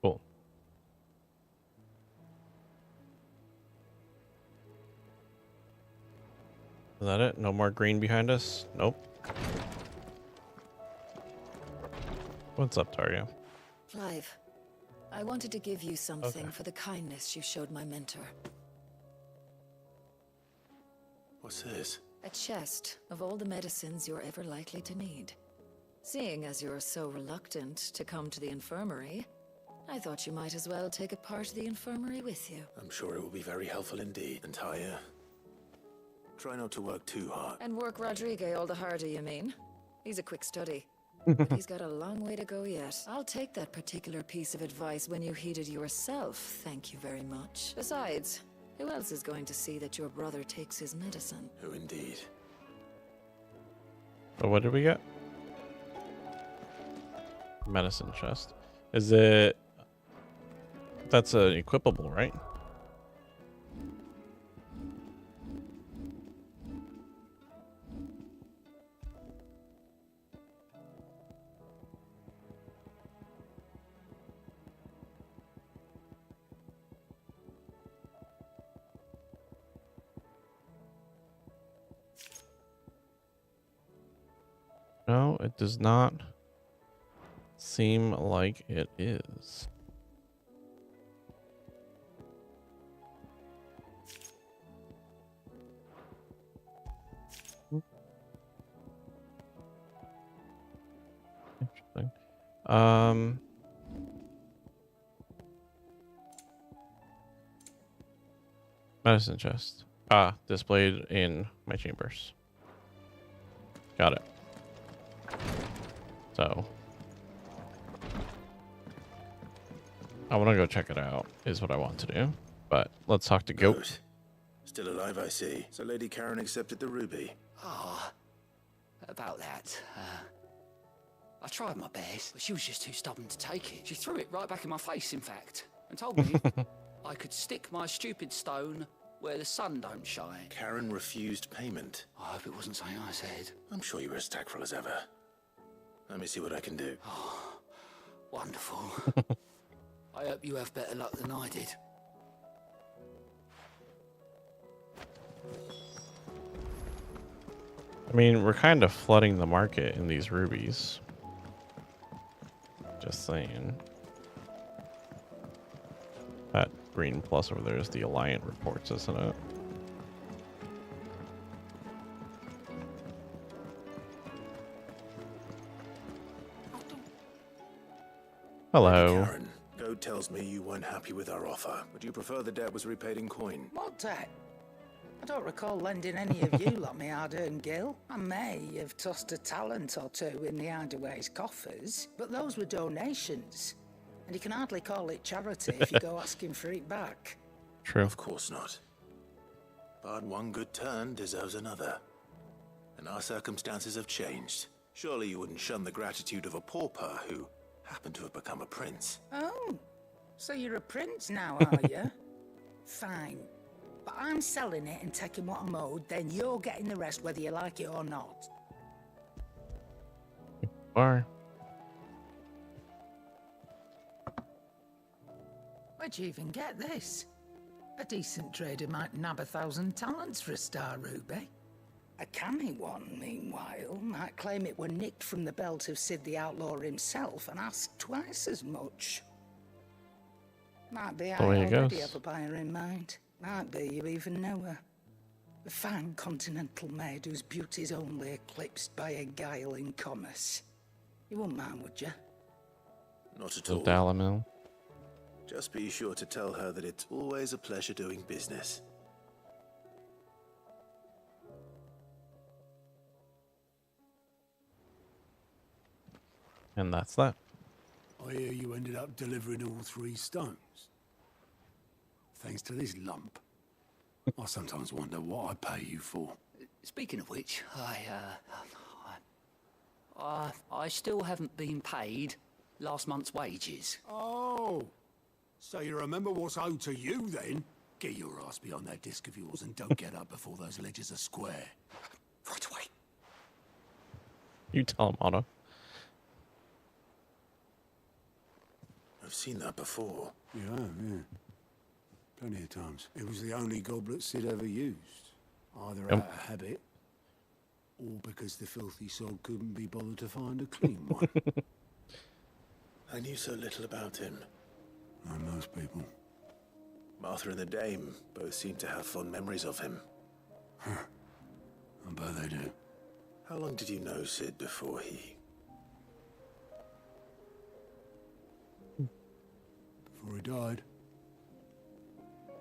Cool. Is that it? No more green behind us? Nope. What's up, Taria? Clive, I wanted to give you something for the kindness you showed my mentor. What's this? A chest of all the medicines you're ever likely to need. Seeing as you're so reluctant to come to the infirmary, I thought you might as well take a part of the infirmary with you. I'm sure it will be very helpful indeed. And Taya, try not to work too hard. And work Rodriguez all the harder, you mean? He's a quick study. But he's got a long way to go yet. I'll take that particular piece of advice when you heed it yourself, thank you very much. Besides, who else is going to see that your brother takes his medicine? Who indeed? Oh, what did we get? Medicine chest. Is it... That's equipable, right? No, it does not seem like it is. Interesting. Medicine chest. Ah, displayed in my chambers. Got it. So I want to go check it out, is what I want to do. But let's talk to Goat. Good. Still alive, I see. So Lady Karen accepted the ruby. Ah, about that. I tried my best, but she was just too stubborn to take it. She threw it right back in my face, in fact, and told me I could stick my stupid stone where the sun don't shine. Karen refused payment. I hope it wasn't something I said. I'm sure you were as tactful as ever. Let me see what I can do. Oh, wonderful. I hope you have better luck than I did. I mean, we're kind of flooding the market in these rubies. Just saying. That green plus over there is the Alliant reports, isn't it? Hello. Karen, Goat tells me you weren't happy with our offer. Would you prefer the debt was repaid in coin? What debt? I don't recall lending any of you lot me hard-earned gil. I may have tossed a talent or two in the Hideaway's coffers, but those were donations. And you can hardly call it charity if you go asking for it back. True. Of course not. But one good turn deserves another. And our circumstances have changed. Surely you wouldn't shun the gratitude of a pauper who happened to have become a prince. Oh, so you're a prince now, are you? Fine. But I'm selling it and taking what I'm owed, then you're getting the rest whether you like it or not. Or Where'd you even get this? A decent trader might nab 1,000 talents for a star ruby. A canny one, meanwhile, might claim it were nicked from the belt of Sid the Outlaw himself and ask twice as much. Might be I already have a buyer in mind. Might be you even know her. A fine continental maid whose beauty's only eclipsed by a guile in commerce. You wouldn't mind, would you? Not at all. Dalamil. Just be sure to tell her that it's always a pleasure doing business. And that's that. I hear you ended up delivering all 3 stones. Thanks to this lump. I sometimes wonder what I pay you for. Speaking of which, I still haven't been paid last month's wages. Oh, so you remember what's owed to you then? Get your ass behind that disc of yours and don't get up before those ledgers are square. Right away. You tell him, Otto. I've seen that before. Yeah. Plenty of times. It was the only goblet Sid ever used. Either out of habit, or because the filthy soul couldn't be bothered to find a clean one. I knew so little about him. Like most people. Martha and the Dame both seem to have fond memories of him. I bet they do. How long did you know Sid before he... Before he died?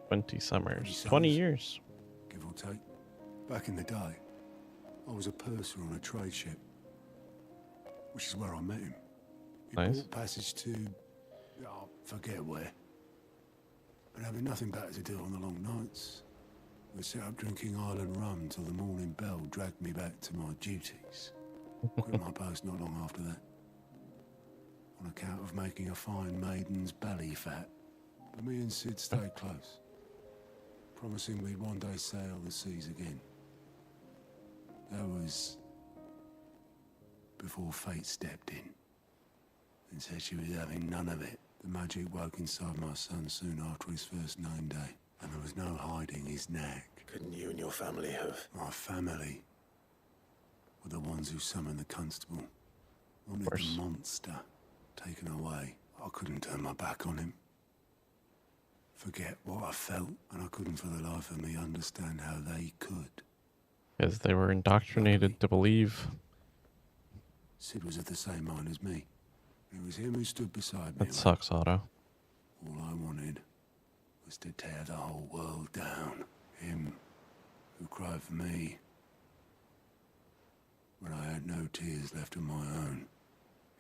20 summers. 20 years. Give or take. Back in the day, I was a purser on a trade ship. Which is where I met him. He Nice. bought passage to... I forget where. But having nothing better to do on the long nights, we set up drinking island rum till the morning bell dragged me back to my duties. Quit my post not long after that. On account of making a fine maiden's belly fat. But me and Sid stayed close. Promising we'd one day sail the seas again. That was... before fate stepped in. And said she was having none of it. The magic woke inside my son soon after his first name day. And there was no hiding his knack. Couldn't you and your family have... My family were the ones who summoned the constable. Wanted the monster taken away. I couldn't turn my back on him. Forget what I felt, and I couldn't for the life of me understand how they could. Because they were indoctrinated to believe. Sid was of the same mind as me. It was him who stood beside me. That sucks, Otto. All I wanted was to tear the whole world down. Him who cried for me when I had no tears left of my own.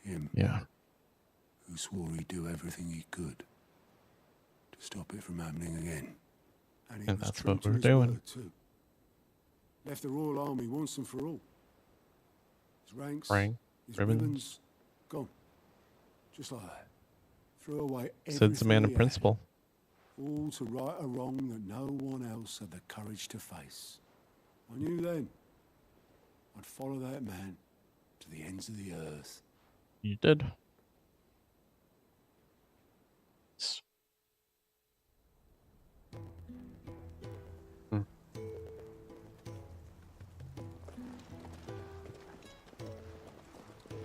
Him Yeah. who swore he'd do everything he could to stop it from happening again. he And was that's true what to we're his doing. word, too. Left the Royal Army once and for all. His ranks, Ring, his ribbons. ribbons, gone. Just like that. Threw away Sid's a man everything of he principle. had, all to right a wrong that no one else had the courage to face. I knew then I'd follow that man to the ends of the earth. You did. Hmm.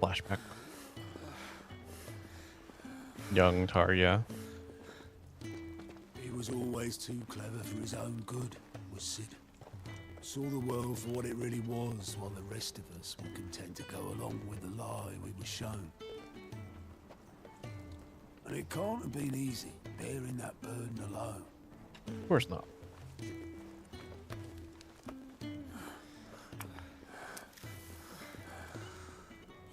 Flashback. Young Tarja. He was always too clever for his own good, was Sid. Saw the world for what it really was, while the rest of us were content to go along with the lie we were shown. And it can't have been easy, bearing that burden alone. Of course not.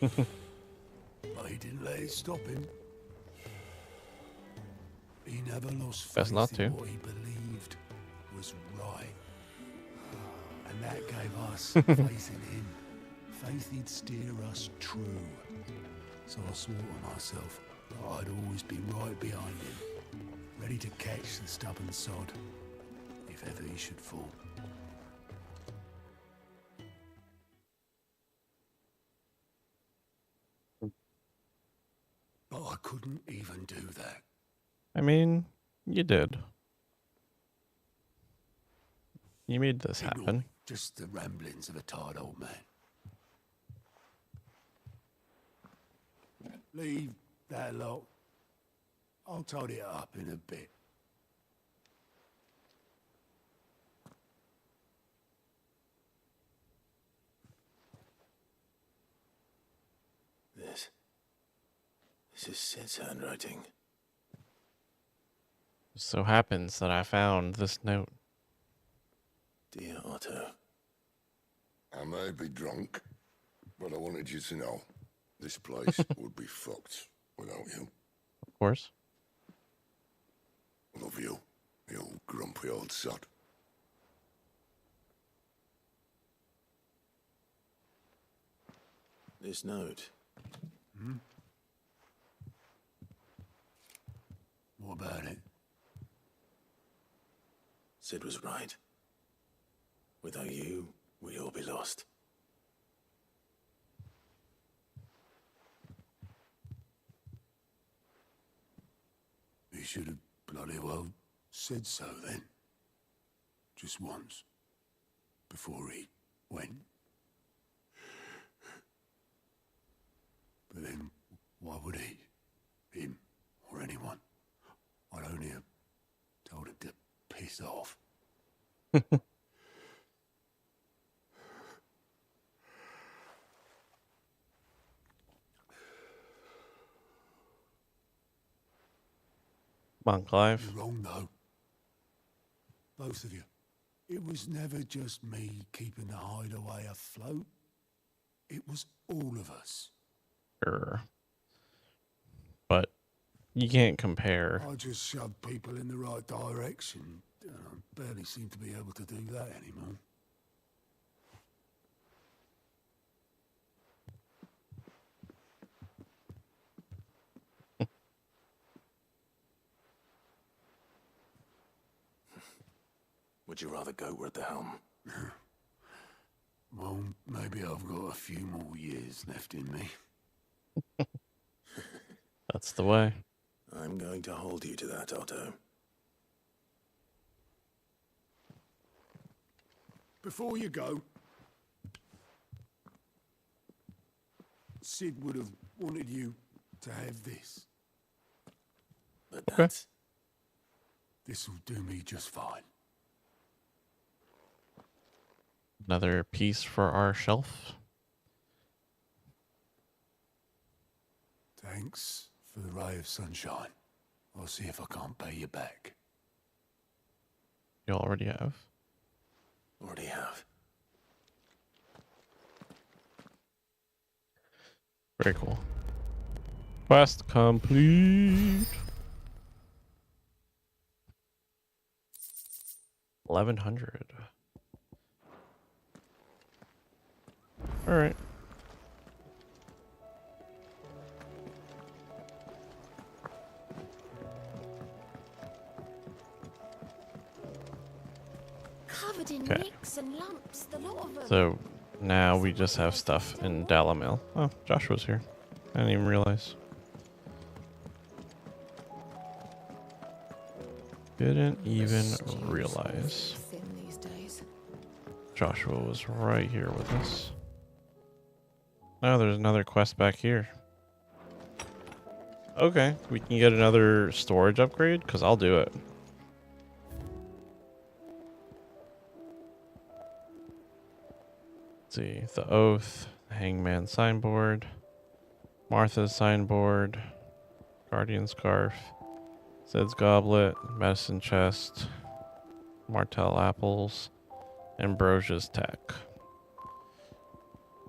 But he didn't let it stop him. He never lost Best faith not to. in what he believed was right. And that gave us faith in him. Faith he'd steer us true. So I swore to myself that I'd always be right behind him, ready to catch the stubborn sod, if ever he should fall. But I couldn't even do that. I mean, you did. You made this Ignore happen. me, just the ramblings of a tired old man. Leave that lot. I'll tidy it up in a bit. This is Sid's handwriting. So happens that I found this note. Dear Otto. I may be drunk, but I wanted you to know this place would be fucked without you. Of course. Love you, you grumpy old sod. This note. What about it? Sid was right. Without you, we'd all be lost. He should have bloody well said so then. Just once. Before he went. But then, why would he? Him, or anyone? I'd only have told him to piss off. Come on, Clive. You're wrong, though. Both of you. It was never just me keeping the hideaway afloat. It was all of us. Sure. But you can't compare. I just shoved people in the right direction. I barely seem to be able to do that anymore. Would you rather go at the helm? Well, maybe I've got a few more years left in me. That's the way. I'm going to hold you to that, Otto. Before you go, Sid would have wanted you to have this. But that's... This'll do me just fine. Another piece for our shelf. Thanks for the ray of sunshine. I'll see if I can't pay you back. You already have. Already have. Very cool. Quest complete. 1100. All right. Covered in Okay. nicks and lumps, the lot of them. So now we just have stuff in Dalamil. Oh, Joshua's here. I didn't even realize. Didn't even realize. Thin these days. Joshua was right here with us. Oh, there's another quest back here. Okay, we can get another storage upgrade, because I'll do it. Let's see, the Oath, the Hangman signboard, Martha's signboard, Guardian Scarf, Zed's Goblet, Medicine Chest, Martell Apples, Ambrosia's Tech.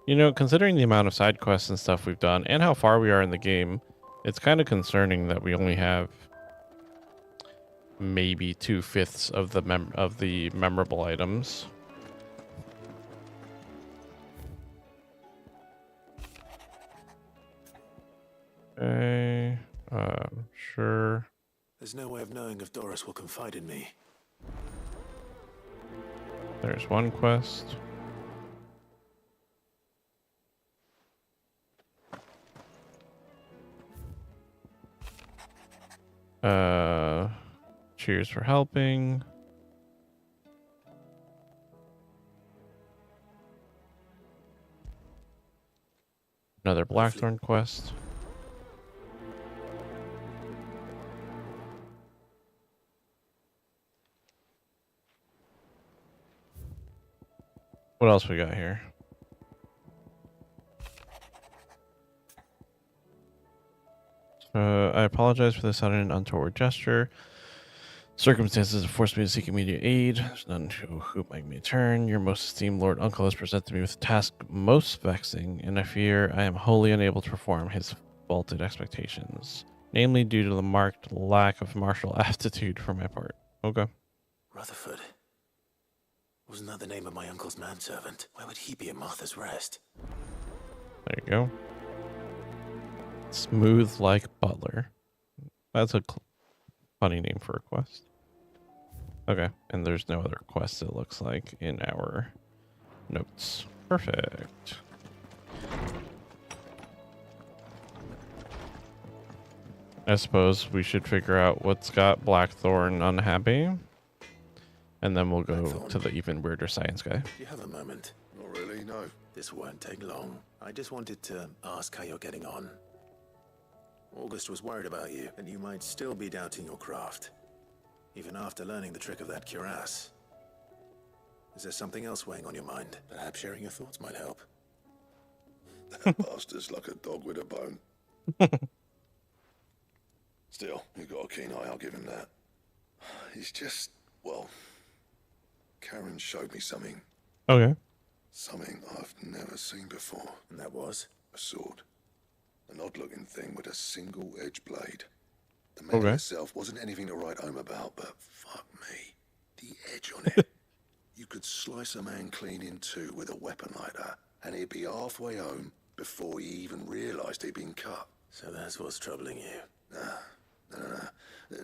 You know, considering the amount of side quests and stuff we've done, and how far we are in the game, it's kind of concerning that we only have maybe 2/5 of the memorable items. Okay, sure. There's no way of knowing if Doris will confide in me. There's one quest. Cheers for helping. Another Blackthorn quest. What else we got here? I apologize for the sudden and untoward gesture. Circumstances have forced me to seek immediate aid. There's none to whom I may turn. Your most esteemed Lord Uncle has presented me with a task most vexing, and I fear I am wholly unable to perform his vaulted expectations, namely due to the marked lack of martial aptitude for my part. Okay. Rutherford. Wasn't that the name of my uncle's manservant? Why would he be at Martha's Rest? There you go. Smooth like Butler. That's a funny name for a quest. Okay, and there's no other quests, it looks like, in our notes. Perfect. I suppose we should figure out what's got Blackthorn unhappy. And then we'll go to the even weirder science guy. Do you have a moment? Not really, no. This won't take long. I just wanted to ask how you're getting on. August was worried about you, and you might still be doubting your craft. Even after learning the trick of that cuirass. Is there something else weighing on your mind? Perhaps sharing your thoughts might help. That bastard's like a dog with a bone. Still, he's got a keen eye, I'll give him that. He's just, well, Karen showed me something. Okay. Something I've never seen before. And that was? A sword. An odd-looking thing with a single-edged blade. The metal itself wasn't anything to write home about, but fuck me. The edge on it. You could slice a man clean in two with a weapon like that, and he'd be halfway home before he even realised he'd been cut. So that's what's troubling you? Nah.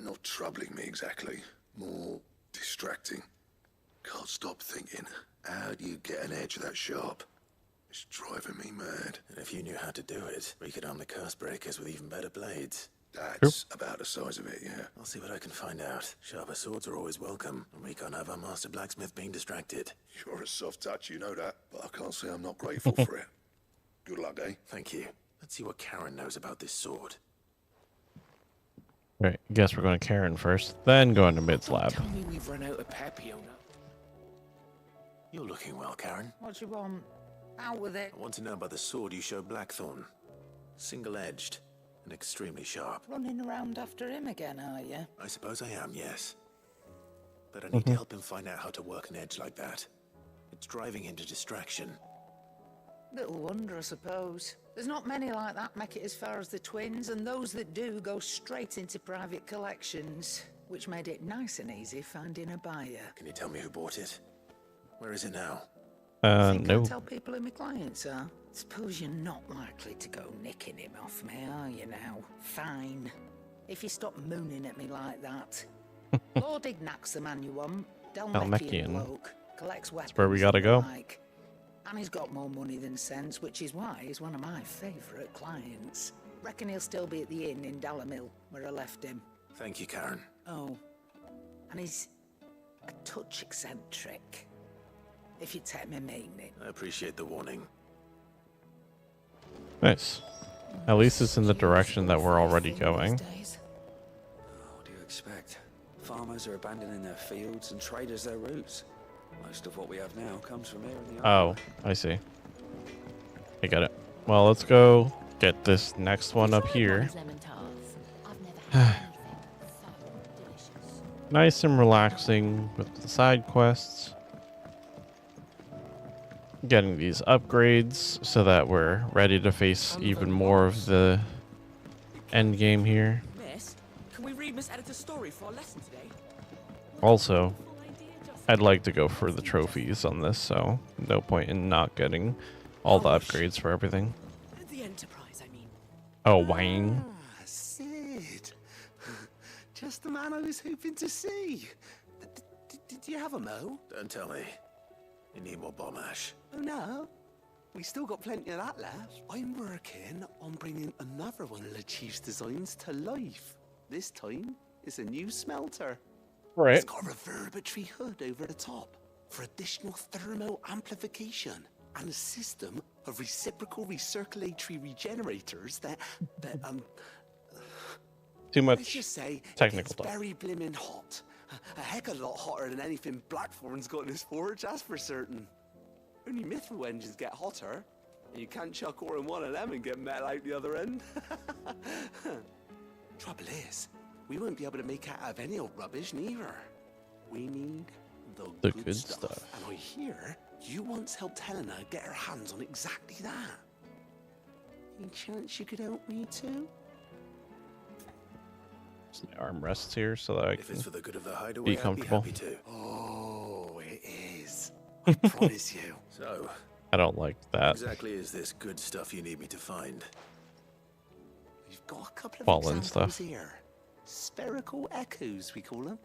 Not troubling me exactly. More distracting. Can't stop thinking, how do you get an edge that sharp? It's driving me mad. And if you knew how to do it, we could arm the curse breakers with even better blades. That's about the size of it, yeah. I'll see what I can find out. Sharper swords are always welcome, and we can't have our master blacksmith being distracted. You're a soft touch, you know that, but I can't say I'm not grateful for it. Good luck, eh? Thank you. Let's see what Karen knows about this sword. Right, guess we're going to Karen first, then going to Mid's lab. Tell me we've run out of Papillon. You're looking well, Karen. What you want? Out with it. I want to know about the sword you showed Blackthorn. Single-edged and extremely sharp. Running around after him again, are you? I suppose I am, yes. But I need to help him find out how to work an edge like that. It's driving him to distraction. Little wonder, I suppose. There's not many like that make it as far as the twins, and those that do go straight into private collections. which made it nice and easy finding a buyer. Can you tell me who bought it? Where is it now? Think no. I tell people who my clients are? Suppose you're not likely to go nicking him off me, are you now? Fine. If you stop mooning at me like that. Lord Ignac's the man you want. Dalmatian bloke. Collects weapons. That's where we gotta go. Like. And he's got more money than sense, which is why he's one of my favourite clients. Reckon he'll still be at the inn in Dalamil, where I left him. Thank you, Karen. Oh. And he's a touch eccentric. If you take me meaning. I appreciate the warning. Nice. At least it's in the direction that we're already going. What do you expect? Farmers are abandoning their fields and traders their roots. Most of what we have now comes from here in the Oh, I see. I get it. Well, let's go get this next one up here. Nice and relaxing with the side quests. Getting these upgrades so that we're ready to face even more of the end game here. Miss, can we read Miss Editor's story for our lesson today? Also, I'd like to go for the trophies on this, so no point in not getting all the upgrades for everything. The Enterprise, I mean. Oh, Wayne. Sid. Just the man I was hoping to see. Did you have a mo? Don't tell me. You need more bomb ash. Oh no. We still got plenty of that left. I'm working on bringing another one of the Chief's designs to life. This time, it's a new smelter. Right. It's got a reverberatory hood over the top for additional thermal amplification and a system of reciprocal recirculatory regenerators that Too much let's just say technical it's talk. very blimmin' hot. A heck of a lot hotter than anything Blackthorn's got in his forge, that's for certain. Only Mithril engines get hotter, and you can't chuck ore in one of them and get metal out the other end. Trouble is, we won't be able to make out of any old rubbish neither. We need the good stuff. And I hear you once helped Helena get her hands on exactly that. Any chance you could help me too? Some armrests here so that I If can it's for the good of the hideaway, be comfortable. I'd be happy to. Oh, it is. I promise you. So, I don't like what that. exactly is this good stuff you need me to find? We've got a couple of Fallen examples stuff. here. Spherical echoes, we call them.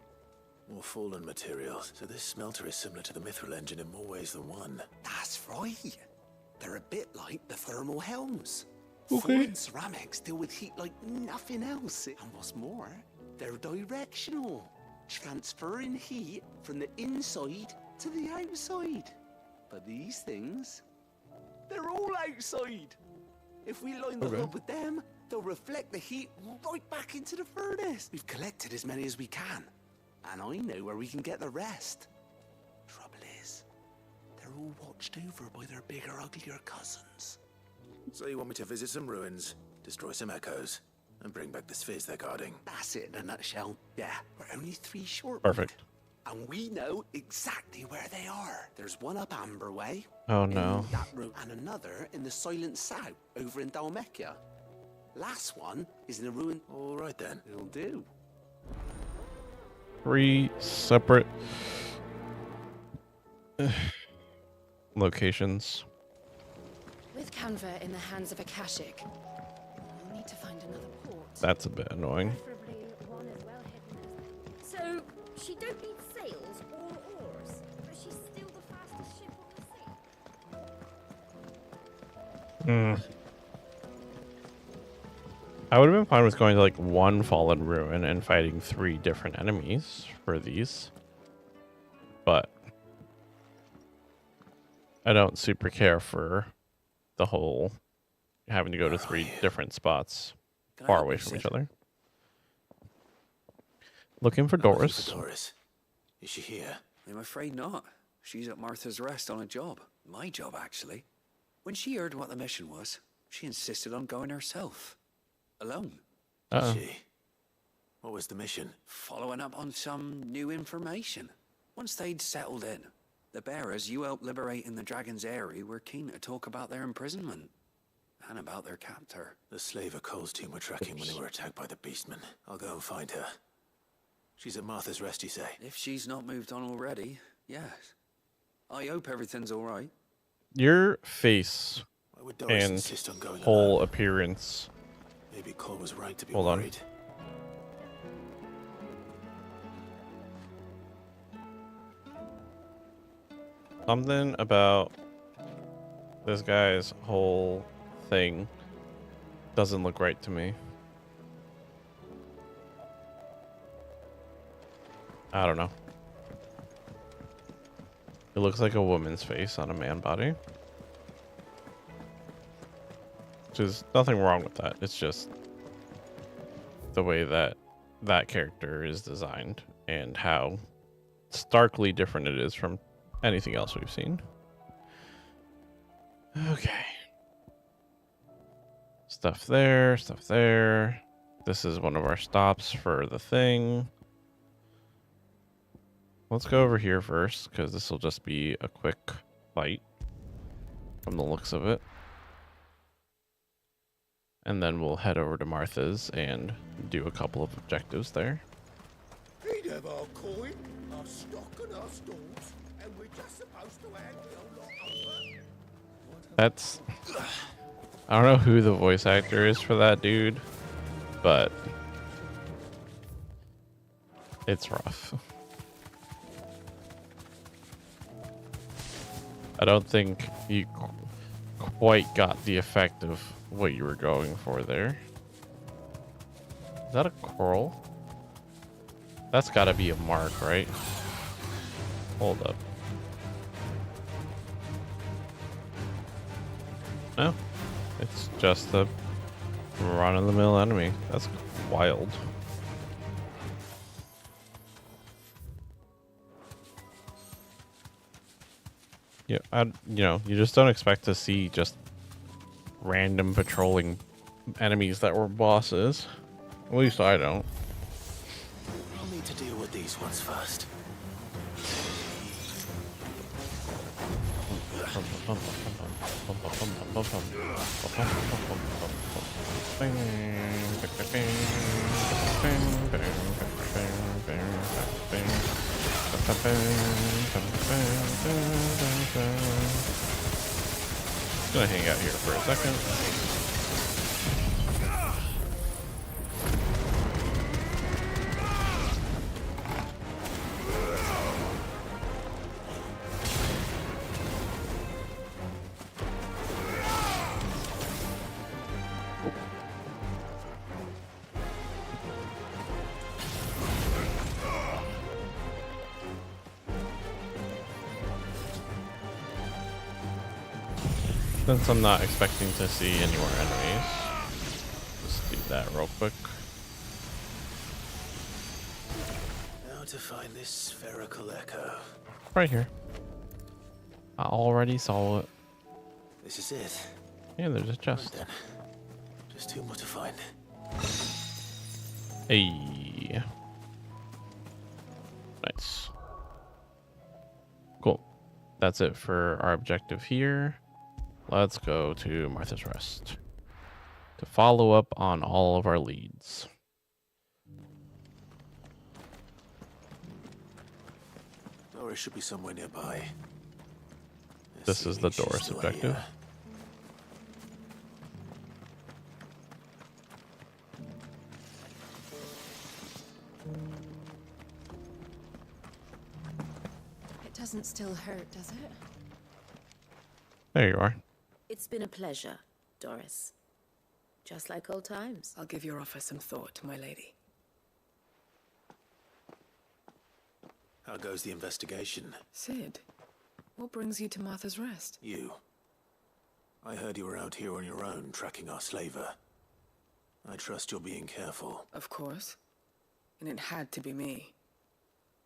More fallen materials. So this smelter is similar to the Mithril engine in more ways than one. That's right. They're a bit like the thermal helms. Okay. Fallen ceramics deal with heat like nothing else. And what's more, they're directional, transferring heat from the inside to the outside. But these things, they're all outside. If we line the hub with them, they'll reflect the heat right back into the furnace. We've collected as many as we can, and I know where we can get the rest. Trouble is, they're all watched over by their bigger, uglier cousins. So you want me to visit some ruins, destroy some echoes, and bring back the spheres they're guarding? That's it in a nutshell. Yeah, we're only 3 short. Perfect. And we know exactly where they are. There's one up Amber Way. Oh no. In that room, and another in the Silent South over in Dalmekia. Last one is in a ruin. All right then. It'll do. 3 separate locations. With Canva in the hands of Akashic, we'll need to find another port. That's a bit annoying. Preferably one as well hidden as... So, she don't need sails or oars, but she's still the fastest ship on the sea. I would have been fine with going to like one fallen ruin and fighting 3 different enemies for these. But I don't super care for the whole having to go to 3 different spots far away from each other. Looking for Doris. Doris. Is she here? I'm afraid not. She's at Martha's Rest on a job. My job, actually. When she heard what the mission was, she insisted on going herself. Alone. Uh-oh. She? What was the mission? Following up on some new information. Once they'd settled in, the bearers you helped liberate in the Dragon's Eyrie were keen to talk about their imprisonment. And about their captor. The slaver Cole's team were tracking when they were attacked by the Beastmen. I'll go and find her. She's at Martha's Rest, you say? If she's not moved on already, yes. I hope everything's all right. Your face Why would Doris and insist on going whole alone? appearance. Maybe Cole was right to be Hold on. worried. Something about this guy's whole thing doesn't look right to me. I don't know. It looks like a woman's face on a man body. Which is nothing wrong with that. It's just the way that that character is designed and how starkly different it is from anything else we've seen. Okay. Stuff there, stuff there. This is one of our stops for the thing. Let's go over here first, because this will just be a quick fight from the looks of it. And then we'll head over to Martha's and do a couple of objectives there. He'd have our coin, our stock and our stores, and we're just supposed to hand the old lot over. That's... I don't know who the voice actor is for that dude, but it's rough. I don't think you quite got the effect of what you were going for there. Is that a coral? That's gotta be a mark, right? Hold up. No, it's just a run-of-the-mill enemy. That's wild. Yeah, you just don't expect to see just random patrolling enemies that were bosses. At least I don't. I'll need to deal with these ones first. Just gonna hang out here for a second. Since I'm not expecting to see any more enemies, just do that real quick. Now to find this spherical echo. Right here. I already saw it. This is it. Yeah, there's a chest. Right then. Just two more to find. Hey. Nice. Cool. That's it for our objective here. Let's go to Martha's Rest to follow up on all of our leads. Doris should be somewhere nearby. This is the Doris objective. It doesn't still hurt, does it? There you are. It's been a pleasure, Doris. Just like old times. I'll give your offer some thought, my lady. How goes the investigation? Sid, what brings you to Martha's Rest? You. I heard you were out here on your own, tracking our slaver. I trust you're being careful. Of course. And it had to be me.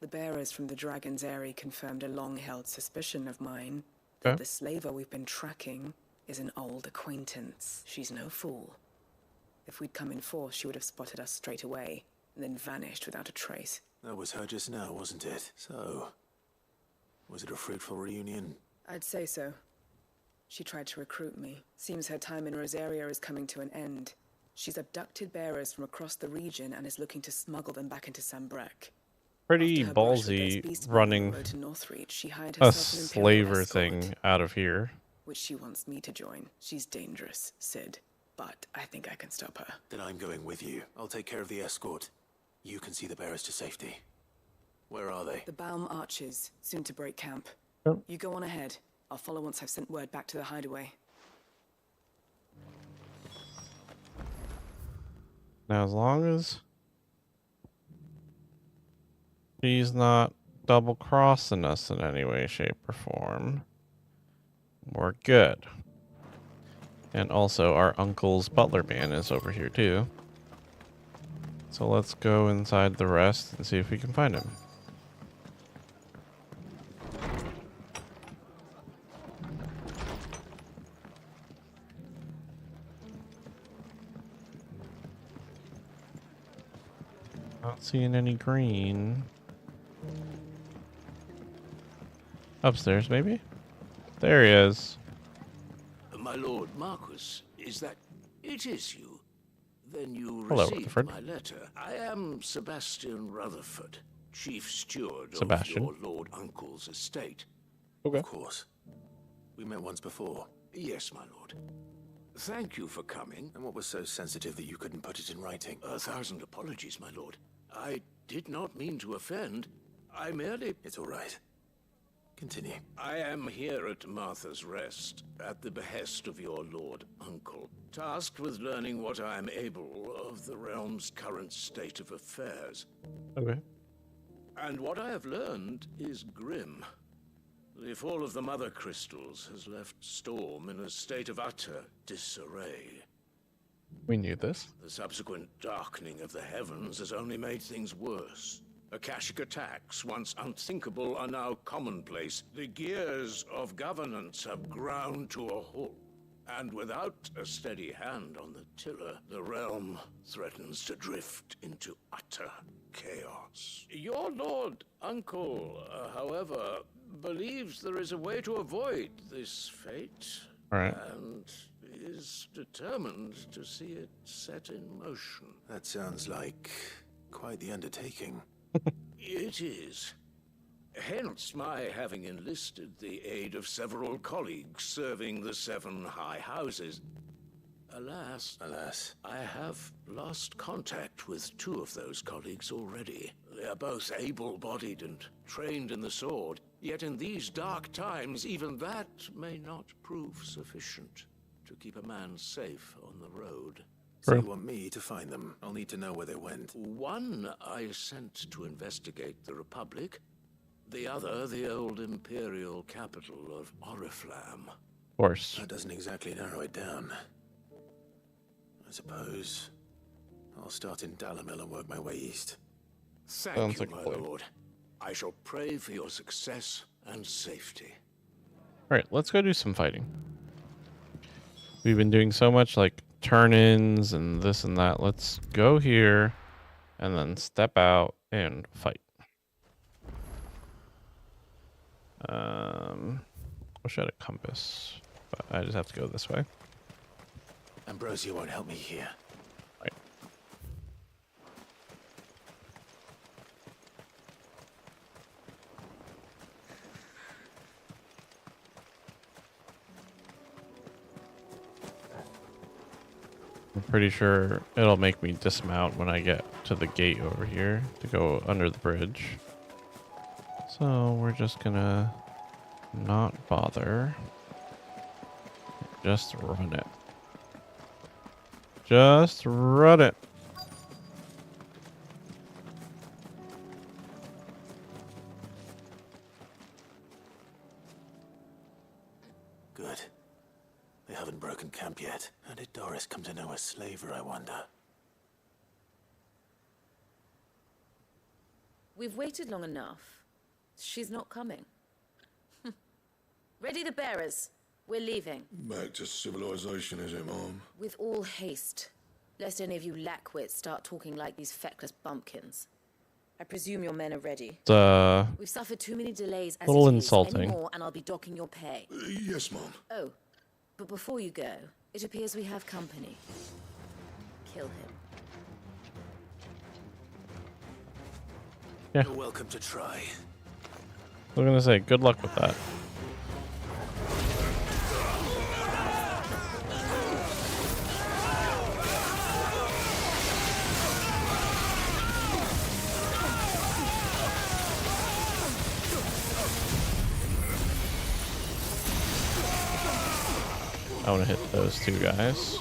The bearers from the Dragon's Eyrie confirmed a long-held suspicion of mine that the slaver we've been tracking is an old acquaintance. She's no fool. If we'd come in force, she would have spotted us straight away, and then vanished without a trace. That was her just now, wasn't it? So, was it a fruitful reunion? I'd say so. She tried to recruit me. Seems her time in Rosaria is coming to an end. She's abducted bearers from across the region and is looking to smuggle them back into Sambrec. pretty After her brush with those ballsy beast men on the running road to Northreach, she hired a herself an Imperial slaver escort, thing out of here. which she wants me to join. She's dangerous, Sid, but I think I can stop her. Then I'm going with you. I'll take care of the escort. You can see the bearers to safety. Where are they? The Baum Archers, soon to break camp. Yep. You go on ahead. I'll follow once I've sent word back to the hideaway. Now, as long as she's not double-crossing us in any way, shape, or form, we're good. And also, our uncle's butler man is over here, too. So let's go inside the rest and see if we can find him. Not seeing any green. Upstairs, maybe? There he is. My lord Marquis, is that... It is you. Then you Hello, received Rutherford. my letter. I am Sebastian Rutherford, chief steward Sebastian. of your lord uncle's estate. Okay. Of course. We met once before. Yes, my lord. Thank you for coming. And what was so sensitive that you couldn't put it in writing? 1,000 apologies, my lord. I did not mean to offend. I merely... It's all right. Continue. I am here at Martha's Rest, at the behest of your lord uncle, tasked with learning what I am able of the realm's current state of affairs. Okay. And what I have learned is grim. The fall of the Mother Crystals has left Storm in a state of utter disarray. We knew this. The subsequent darkening of the heavens has only made things worse. Akashic attacks, once unthinkable, are now commonplace. The gears of governance have ground to a halt. And without a steady hand on the tiller, the realm threatens to drift into utter chaos. Your lord uncle, however, believes there is a way to avoid this fate. All right. And is determined to see it set in motion. That sounds like quite the undertaking. It is. Hence my having enlisted the aid of several colleagues serving the 7 high houses. Alas, I have lost contact with 2 of those colleagues already. They are both able-bodied and trained in the sword, yet in these dark times even that may not prove sufficient to keep a man safe on the road. So you want me to find them? I'll need to know where they went. One I sent to investigate the Republic, the other the old Imperial capital of Oriflamme. Of course. That doesn't exactly narrow it down. I suppose I'll start in Dalamil and work my way east. Thank you, my lord. I shall pray for your success and safety. Alright, let's go do some fighting. We've been doing so much like turn-ins and this and that. Let's go here and then step out and fight. Wish I had a compass, but I just have to go this way. Ambrosia won't help me here. Right. I'm pretty sure it'll make me dismount when I get to the gate over here to go under the bridge. So we're just gonna not bother. Just run it. Just run it. Good. They haven't broken camp yet. How did Doris come to know a slaver, I wonder? We've waited long enough. She's not coming. Ready the bearers. We're leaving. Back to civilization, is it, Mom? With all haste. Lest any of you lackwits start talking like these feckless bumpkins. I presume your men are ready. It's We've suffered too many delays as little it is. insulting. Any more and I'll be docking your pay. Yes, Mom. Oh, but before you go, it appears we have company. Kill him. Yeah. You're welcome to try. I was gonna say, good luck with that. I want to hit those two guys.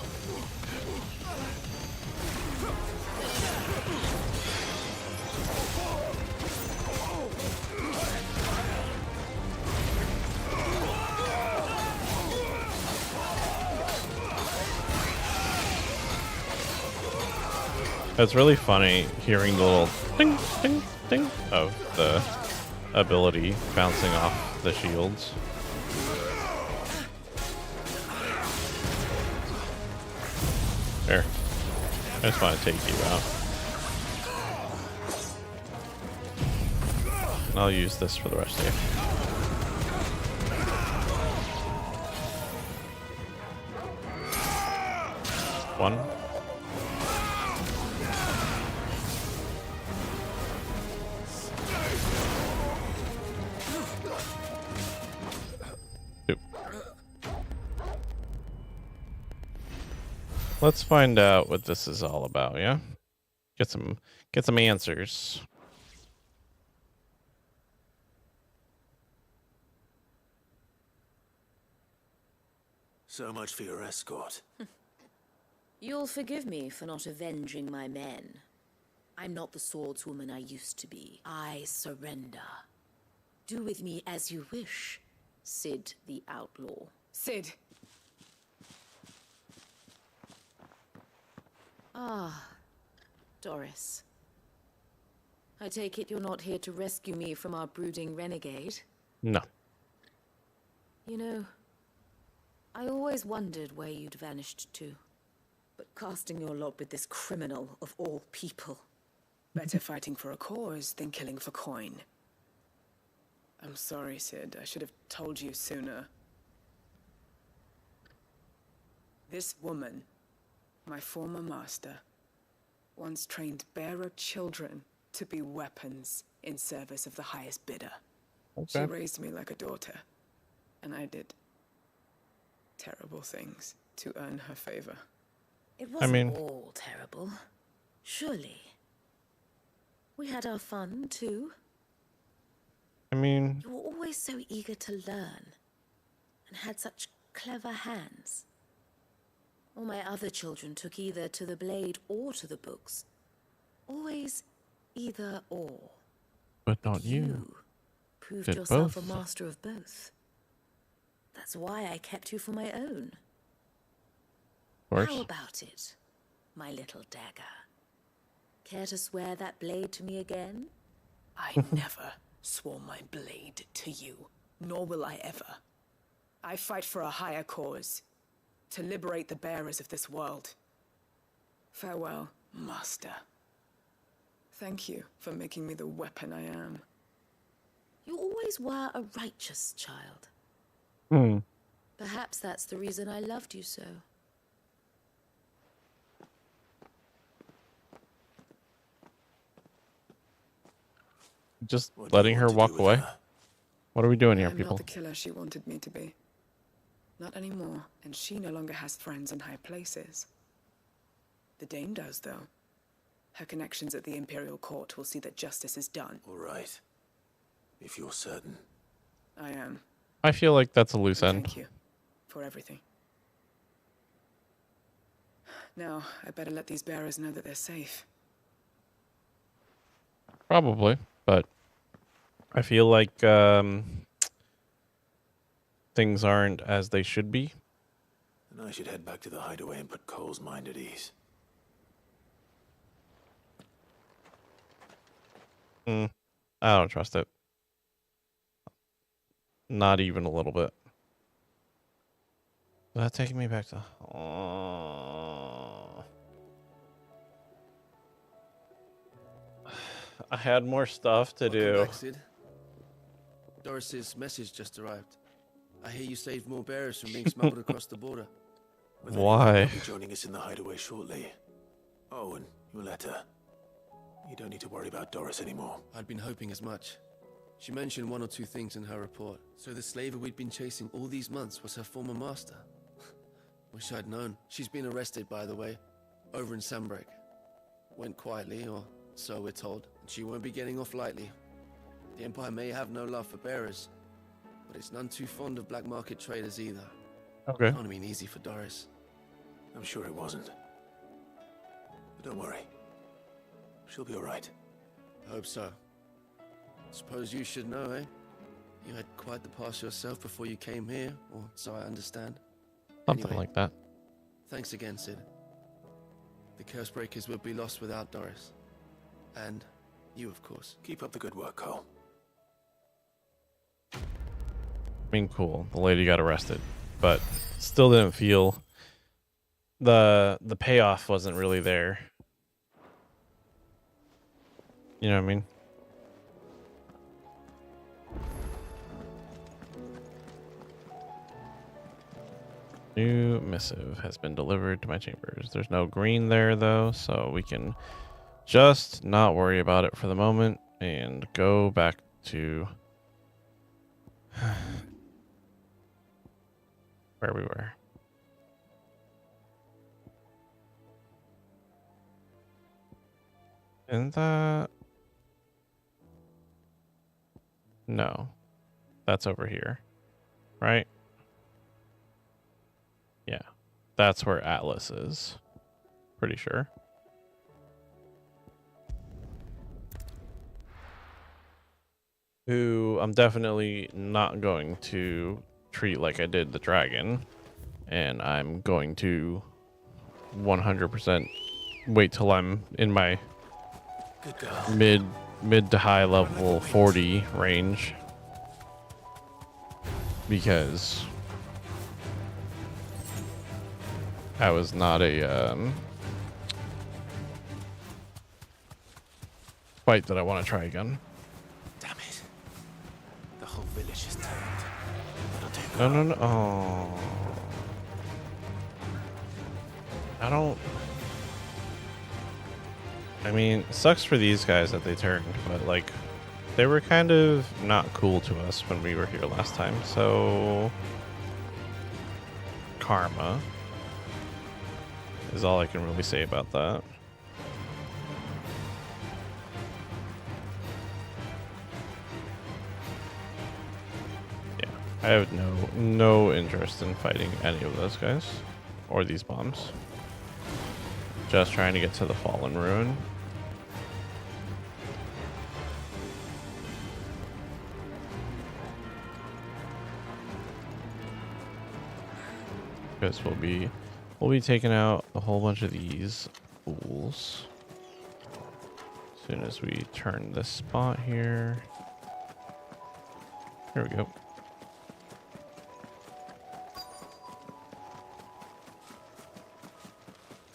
It's really funny hearing the little ding, ding, ding of the ability bouncing off the shields. There. I just want to take you out. And I'll use this for the rest of you. One. Two. Let's find out what this is all about, yeah? Get some answers. So much for your escort. You'll forgive me for not avenging my men. I'm not the swordswoman I used to be. I surrender. Do with me as you wish, Sid the Outlaw. Sid! Ah, Doris. I take it you're not here to rescue me from our brooding renegade? No. You know, I always wondered where you'd vanished to. But casting your lot with this criminal of all people. Better fighting for a cause than killing for coin. I'm sorry, Sid. I should have told you sooner. This woman, my former master, once trained bearer children to be weapons in service of the highest bidder. Okay. She raised me like a daughter, and I did terrible things to earn her favor. It wasn't all terrible, surely. We had our fun, too. I mean... You were always so eager to learn, and had such clever hands. All my other children took either to the blade or to the books. Always either or. But not you. Proved Did yourself both. a master of both. That's why I kept you for my own. Of course. How about it, my little dagger? Care to swear that blade to me again? I never swore my blade to you, nor will I ever. I fight for a higher cause, to liberate the bearers of this world. Farewell, Master. Thank you for making me the weapon I am. You always were a righteous child. Hmm. Perhaps that's the reason I loved you so. Just letting her walk away? What are we doing here, I'm people? not the killer she wanted me to be. Not anymore, and she no longer has friends in high places. The Dame does, though. Her connections at the Imperial Court will see that justice is done. All right. If you're certain. I am. I feel like that's a loose end. Thank you for everything. Now, I better let these bearers know that they're safe. Probably, but I feel like things aren't as they should be. And I should head back to the hideaway and put Cole's mind at ease. I don't trust it. Not even a little bit. Is that taking me back to... I had more stuff to do. Welcome back, Sid. Doris's message just arrived. I hear you saved more bearers from being smuggled across the border. Why? I'll be joining us in the hideaway shortly. Oh, and your letter. You don't need to worry about Doris anymore. I'd been hoping as much. She mentioned one or two things in her report. So the slaver we'd been chasing all these months was her former master. Wish I'd known. She's been arrested, by the way, over in Sandbreak. Went quietly, or so we're told. And she won't be getting off lightly. The Empire may have no love for bearers, but it's none too fond of black market traders either. Okay. Can't have been easy for Doris. I'm sure it wasn't. But don't worry. She'll be all right. Hope so. Suppose you should know, eh? You had quite the past yourself before you came here, or so I understand. Something Anyway, like that. Thanks again, Sid. The Cursebreakers would be lost without Doris. And you, of course. Keep up the good work, Cole. I mean, cool. The lady got arrested, but still didn't feel the payoff wasn't really there. You know what I mean? New missive has been delivered to my chambers. There's no green there though, so we can just not worry about it for the moment and go back to where we were. Isn't that... No. That's over here. Right? Yeah. That's where Atlas is. Pretty sure. Who I'm definitely not going to treat like I did the dragon. And I'm going to 100% wait till I'm in my mid to high level 40 range. Because I was not a fight that I want to try again. Damn it. The whole village is turned. That'll take No. Oh. I mean, it sucks for these guys that they turned, but like, they were kind of not cool to us when we were here last time, so karma is all I can really say about that. Yeah, I have no interest in fighting any of those guys or these bombs. Just trying to get to the Fallen Ruin. Because we'll be taking out a whole bunch of these fools as soon as we turn this spot here. Here we go.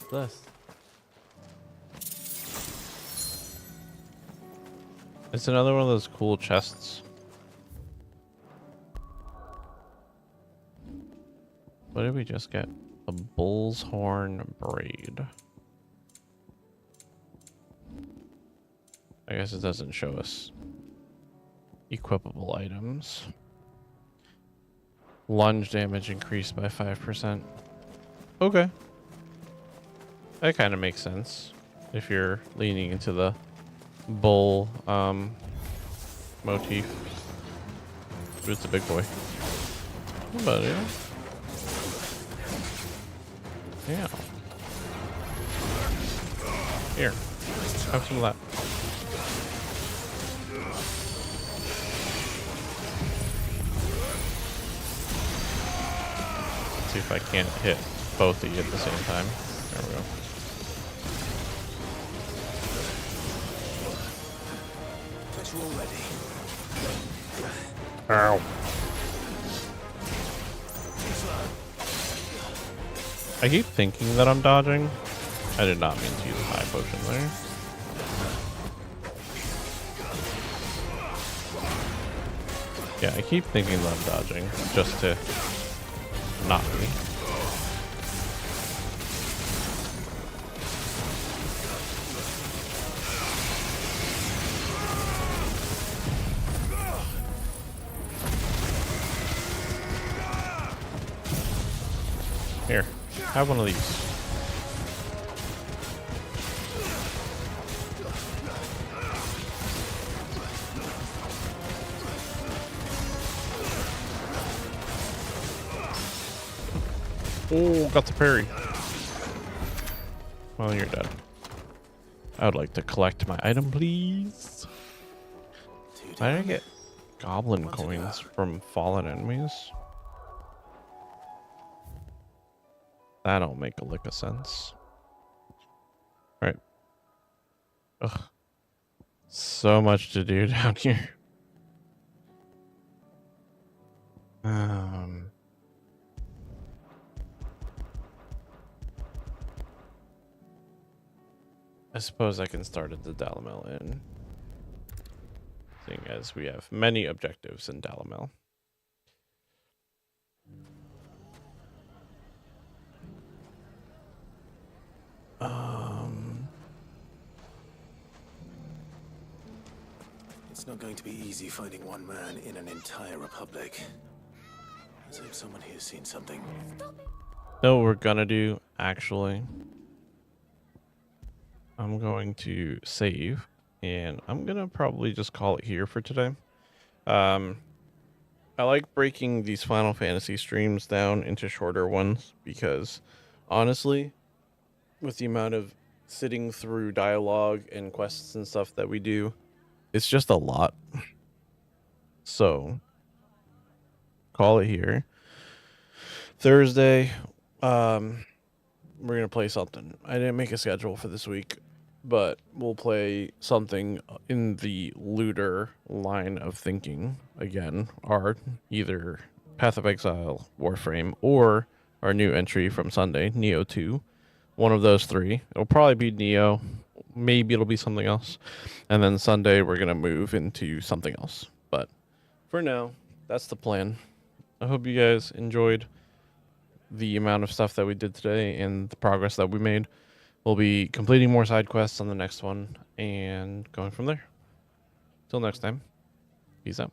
Bless. It's another one of those cool chests. What did we just get? A bull's horn braid. I guess it doesn't show us equipable items. Lunge damage increased by 5%. Okay. That kind of makes sense if you're leaning into the bull motif. But it's a big boy. But yeah. Yeah. Here. Have some of that. Let's see if I can't hit both of you at the same time. There we go. Ow. I keep thinking that I'm dodging. I did not mean to use a high potion there. Yeah, I keep thinking that I'm dodging just to not be. Here, have one of these. Oh, got the parry. Well, you're dead. I would like to collect my item, please. Why did I get goblin coins from fallen enemies? That don't make a lick of sense. Right. Ugh. So much to do down here. I suppose I can start at the Dalamel Inn, seeing as we have many objectives in Dalamel. It's not going to be easy finding one man in an entire republic. Let's hope someone here's seen something. Know what we're gonna do, actually? I'm going to save, and I'm gonna probably just call it here for today. I like breaking these Final Fantasy streams down into shorter ones because, honestly, with the amount of sitting through dialogue and quests and stuff that we do, it's just a lot. So, call it here. Thursday, we're gonna play something. I didn't make a schedule for this week, but we'll play something in the looter line of thinking again, our either Path of Exile Warframe or our new entry from Sunday, Neo 2. One of those three. It'll probably be Neo. Maybe it'll be something else. And then Sunday we're gonna move into something else. But for now, that's the plan. I hope you guys enjoyed the amount of stuff that we did today and the progress that we made. We'll be completing more side quests on the next one and going from there. Till next time, peace out.